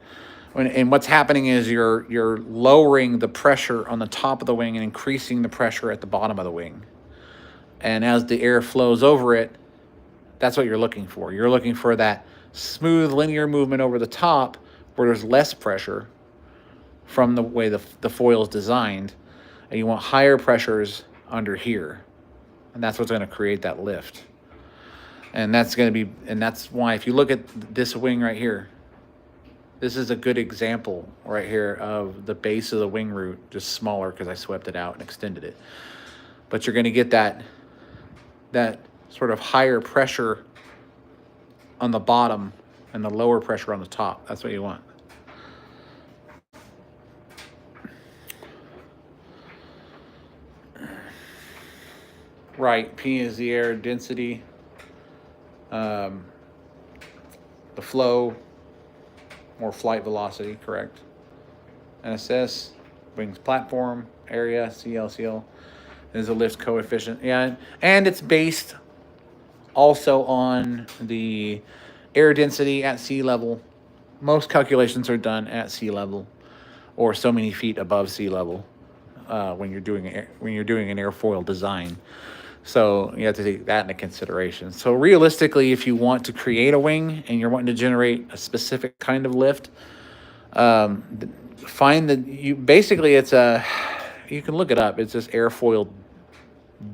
And what's happening is you're lowering the pressure on the top of the wing and increasing the pressure at the bottom of the wing. And as the air flows over it, that's what you're looking for. You're looking for that smooth linear movement over the top where there's less pressure from the way the foil is designed, and you want higher pressures under here, and that's what's going to create that lift. And that's why if you look at this wing right here, this is a good example right here of the base of the wing root, just smaller because I swept it out and extended it. But you're going to get that sort of higher pressure on the bottom and the lower pressure on the top. That's what you want. Right, P is the air density, the flow, or flight velocity, correct. NSS, wings platform, area, CLCL is a lift coefficient. Yeah, and it's based also on the air density at sea level. Most calculations are done at sea level, or so many feet above sea level, when you're doing an airfoil design. So you have to take that into consideration. So realistically, if you want to create a wing and you're wanting to generate a specific kind of lift, find that you can look it up. It's just airfoil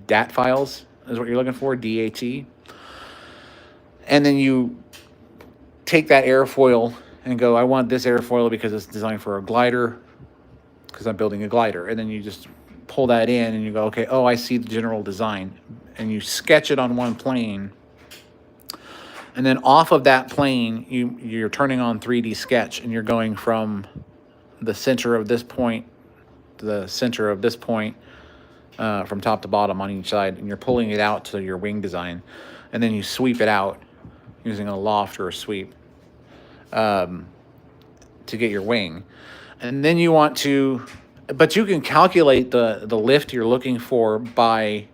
DAT files is what you're looking for, DAT. And then you take that airfoil and go, I want this airfoil because it's designed for a glider, because I'm building a glider. And then you just pull that in and you go, okay, oh, I see the general design. And you sketch it on one plane. And then off of that plane, you're turning on 3D sketch, and you're going from the center of this point to the center of this point, from top to bottom on each side, and you're pulling it out to your wing design. And then you sweep it out using a loft or a sweep to get your wing. And then you want to, but you can calculate the lift you're looking for by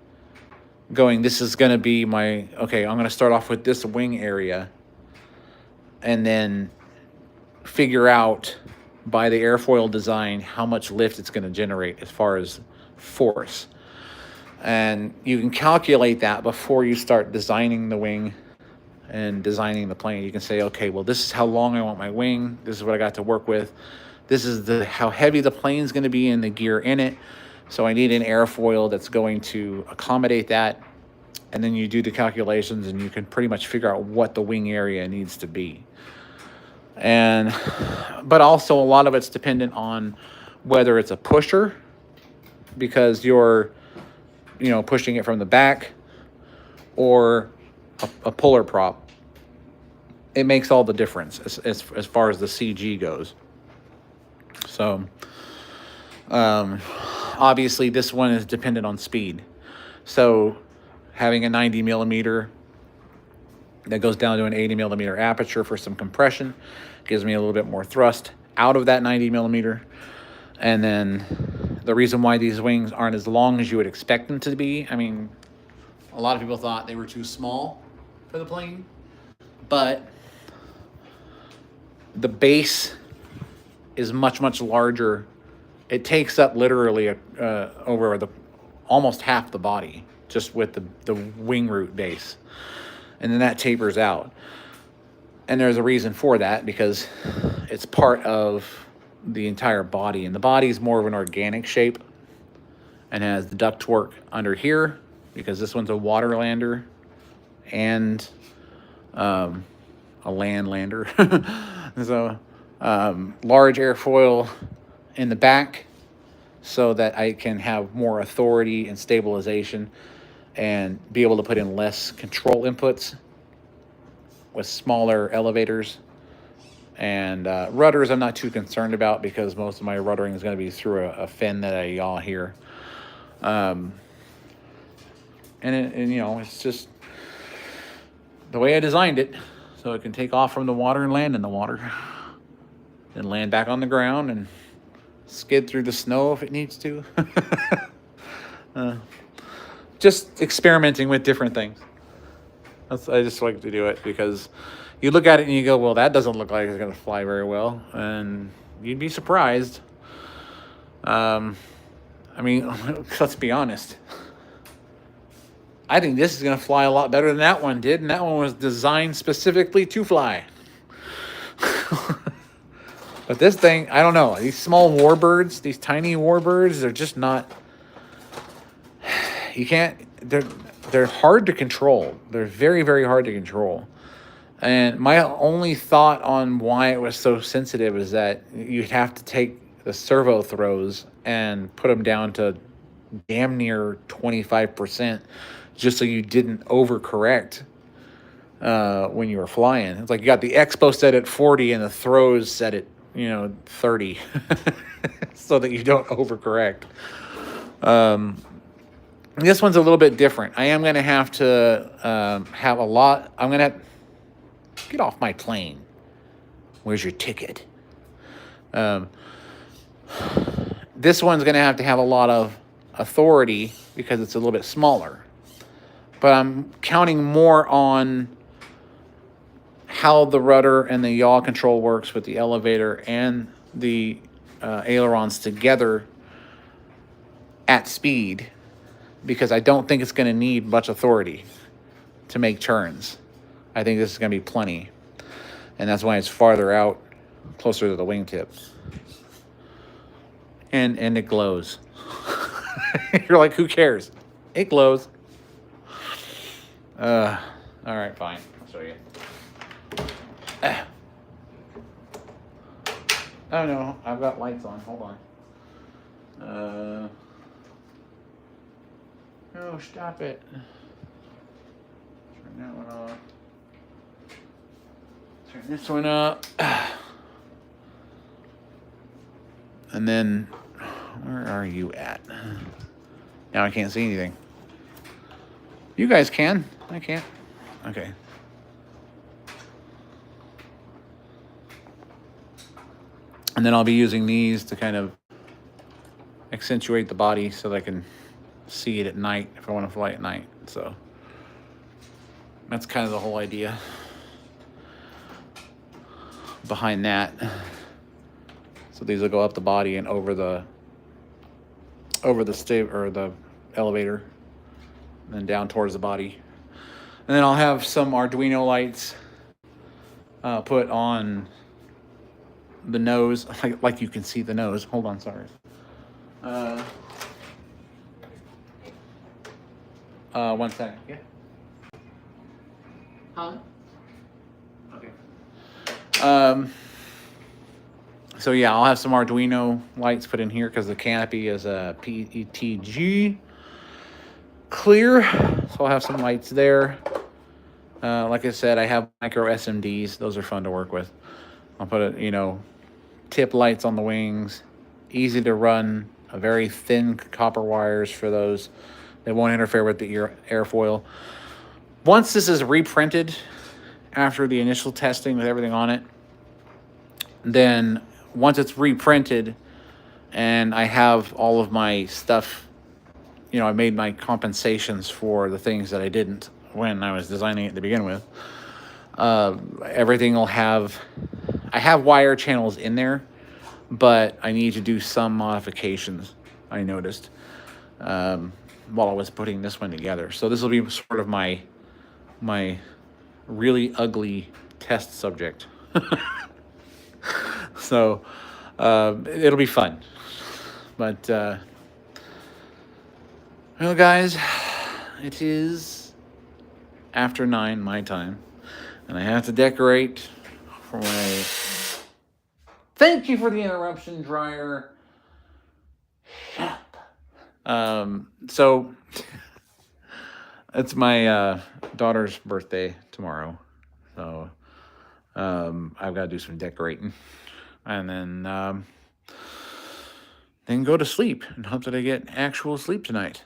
going, this is going to be okay, I'm going to start off with this wing area, and then figure out by the airfoil design how much lift it's going to generate as far as force. And you can calculate that before you start designing the wing and designing the plane. You can say, okay, well, this is how long I want my wing. This is what I got to work with. This is how heavy the plane's going to be and the gear in it. So I need an airfoil that's going to accommodate that. And then you do the calculations and you can pretty much figure out what the wing area needs to be. But also a lot of it's dependent on whether it's a pusher, because you're, pushing it from the back, or a puller prop. It makes all the difference as far as the CG goes. So, obviously this one is dependent on speed. So having a 90 millimeter that goes down to an 80 millimeter aperture for some compression gives me a little bit more thrust out of that 90 millimeter. And then the reason why these wings aren't as long as you would expect them to be, I mean, a lot of people thought they were too small for the plane, but the base is much, much larger. It takes up literally over almost half the body just with the wing root base. And then that tapers out. And there's a reason for that, because it's part of the entire body. And the body is more of an organic shape and has the ductwork under here, because this one's a water lander and a land lander. So large airfoil in the back so that I can have more authority and stabilization and be able to put in less control inputs with smaller elevators. And rudders I'm not too concerned about, because most of my ruddering is going to be through a fin that I yaw here. And it's just the way I designed it, so it can take off from the water and land in the water, and land back on the ground and skid through the snow if it needs to. Just experimenting with different things. I just like to do it, because you look at it and you go, well, that doesn't look like it's going to fly very well. And you'd be surprised. I mean, let's be honest. I think this is going to fly a lot better than that one did. And that one was designed specifically to fly. But this thing, I don't know. These small warbirds, these tiny warbirds, they're just not... You can't... They're hard to control. They're very, very hard to control. And my only thought on why it was so sensitive is that you'd have to take the servo throws and put them down to damn near 25%, just so you didn't overcorrect when you were flying. It's like you got the expo set at 40 and the throws set at 30, so that you don't overcorrect. This one's a little bit different. I am going to have to have a lot. I'm going to get off my plane. Where's your ticket? This one's going to have a lot of authority because it's a little bit smaller. But I'm counting more on how the rudder and the yaw control works with the elevator and the ailerons together at speed, because I don't think it's going to need much authority to make turns. I think this is going to be plenty. And that's why it's farther out, closer to the wingtip. And it glows. You're like, who cares? It glows. All right, fine. I'll show you. Oh no, I've got lights on. Hold on. No, stop it. Turn that one off. Turn this one up. And then, where are you at? Now I can't see anything. You guys can. I can't. Okay. And then I'll be using these to kind of accentuate the body so that I can see it at night if I want to fly at night. So that's kind of the whole idea behind that. So these will go up the body and over the the elevator, and then down towards the body. And then I'll have some Arduino lights put on the nose, like you can see the nose. Hold on, sorry. One second. Yeah. Huh? Okay. So yeah, I'll have some Arduino lights put in here because the canopy is a PETG clear. So I'll have some lights there. Like I said, I have micro SMDs. Those are fun to work with. I'll put tip lights on the wings, easy to run, a very thin copper wires for those. They won't interfere with the airfoil. Once this is reprinted, after the initial testing with everything on it, then once it's reprinted and I have all of my stuff, I made my compensations for the things that I didn't when I was designing it to begin with. Everything will have, I have wire channels in there, but I need to do some modifications, I noticed, while I was putting this one together. So this will be sort of my really ugly test subject. So it'll be fun. But, well, guys, it is after 9 my time, and I have to decorate for my... Thank you for the interruption, dryer. Shut up. So it's my daughter's birthday tomorrow, so I've got to do some decorating, and then go to sleep and hope that I get actual sleep tonight.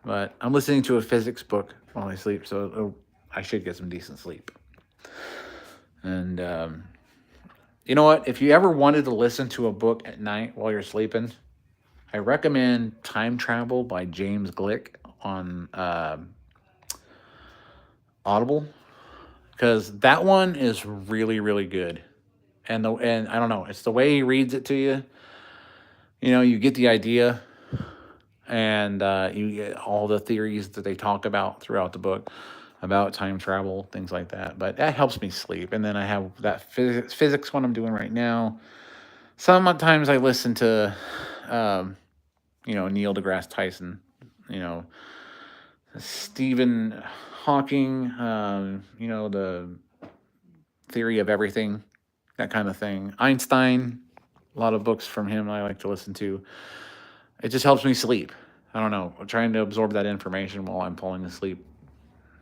But I'm listening to a physics book while I sleep, so I should get some decent sleep. And you know what? If you ever wanted to listen to a book at night while you're sleeping, I recommend Time Travel by James Glick on Audible, because that one is really, really good. And I don't know, it's the way he reads it to you. You get the idea, and you get all the theories that they talk about throughout the book about time travel, things like that. But that helps me sleep. And then I have that physics one I'm doing right now. Sometimes I listen to, Neil deGrasse Tyson, Stephen Hawking, the theory of everything, that kind of thing. Einstein, a lot of books from him I like to listen to. It just helps me sleep. I don't know. Trying to absorb that information while I'm falling asleep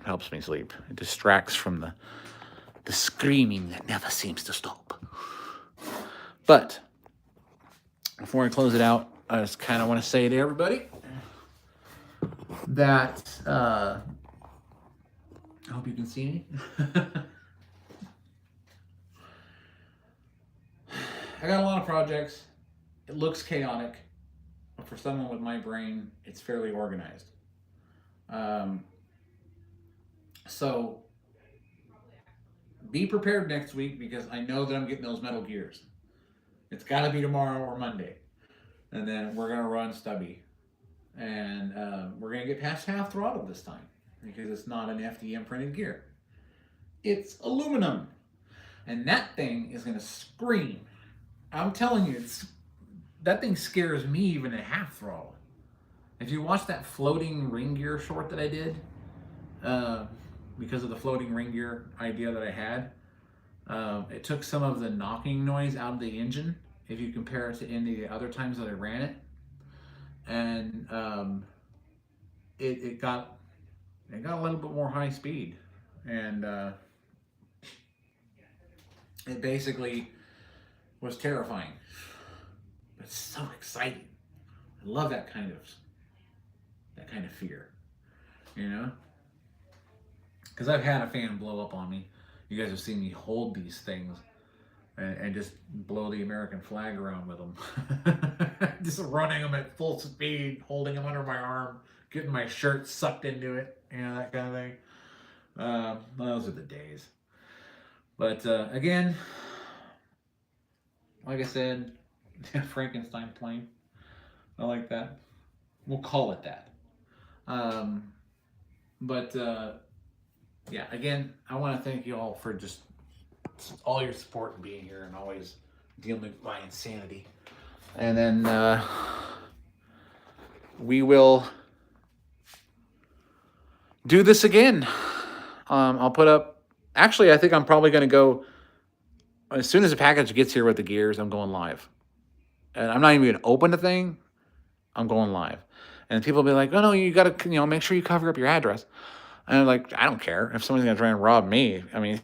helps me sleep. It distracts from the screaming that never seems to stop. But before I close it out, I just kind of want to say to everybody that I hope you can see me. I got a lot of projects. It looks chaotic, but for someone with my brain, it's fairly organized. So be prepared next week, because I know that I'm getting those metal gears. It's got to be tomorrow or Monday. And then we're going to run stubby. And we're going to get past half throttle this time, because it's not an FDM printed gear. It's aluminum. And that thing is going to scream. I'm telling you, that thing scares me even at half throttle. If you watch that floating ring gear short that I did, because of the floating ring gear idea that I had, it took some of the knocking noise out of the engine if you compare it to any of the other times that I ran it. And it got a little bit more high speed, and it basically was terrifying. But it's so exciting. I love that kind of fear, because I've had a fan blow up on me. You guys have seen me hold these things and just blow the American flag around with them. Just running them at full speed, holding them under my arm, getting my shirt sucked into it, that kind of thing. Those are the days. But again, like I said, Frankenstein plane. I like that. We'll call it that. But again, I want to thank you all for just all your support and being here and always dealing with my insanity. And then we will do this again. I'll put up... Actually, I think I'm probably going to go... As soon as the package gets here with the gears, I'm going live. And I'm not even going to open the thing. I'm going live. And people will be like, oh, no, you got to, make sure you cover up your address. And I'm like, I don't care. If someone's going to try and rob me, I mean,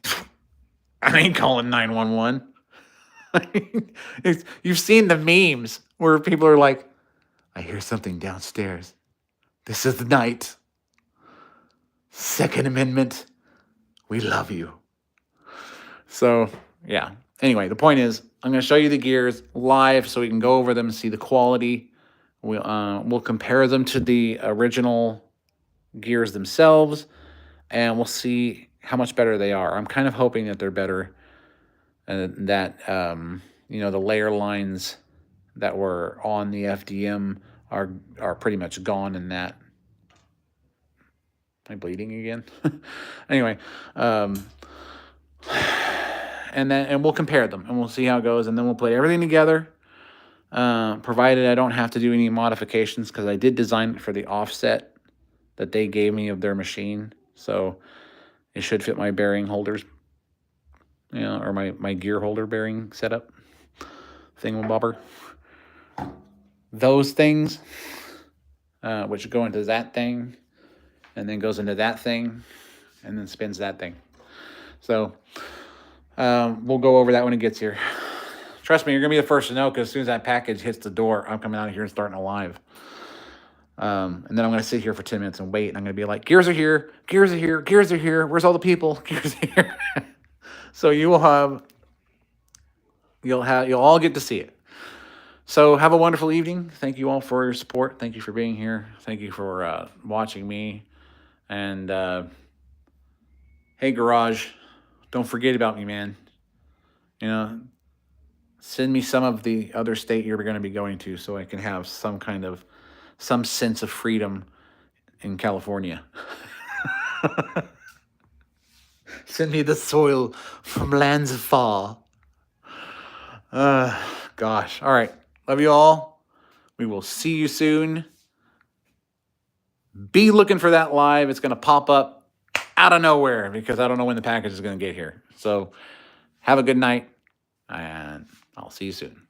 I ain't calling 911. You've seen the memes where people are like, I hear something downstairs. This is the night. Second Amendment. We love you. So, yeah. Anyway, the point is, I'm going to show you the gears live so we can go over them and see the quality. We'll compare them to the original gears themselves, and we'll see how much better they are. I'm kind of hoping that they're better, and that the layer lines that were on the FDM are pretty much gone in that. Am I bleeding again? Anyway, and we'll compare them, and we'll see how it goes, and then we'll put everything together, provided I don't have to do any modifications, because I did design it for the offset that they gave me of their machine, so it should fit my bearing holders, or my gear holder bearing setup thingamabobber. Those things, which go into that thing, and then goes into that thing, and then spins that thing. So we'll go over that when it gets here. Trust me, you're going to be the first to know, because as soon as that package hits the door, I'm coming out of here and starting a live. And then I'm going to sit here for 10 minutes and wait, and I'm going to be like, gears are here, gears are here, gears are here, where's all the people? Gears are here. So you'll all get to see it. So have a wonderful evening. Thank you all for your support. Thank you for being here. Thank you for watching me. And hey, Garage, don't forget about me, man. Send me some of the other state you're going to be going to, so I can have some sense of freedom in California. Send me the soil from lands afar. Gosh. All right. Love you all. We will see you soon. Be looking for that live. It's going to pop up out of nowhere, because I don't know when the package is going to get here. So have a good night, and I'll see you soon.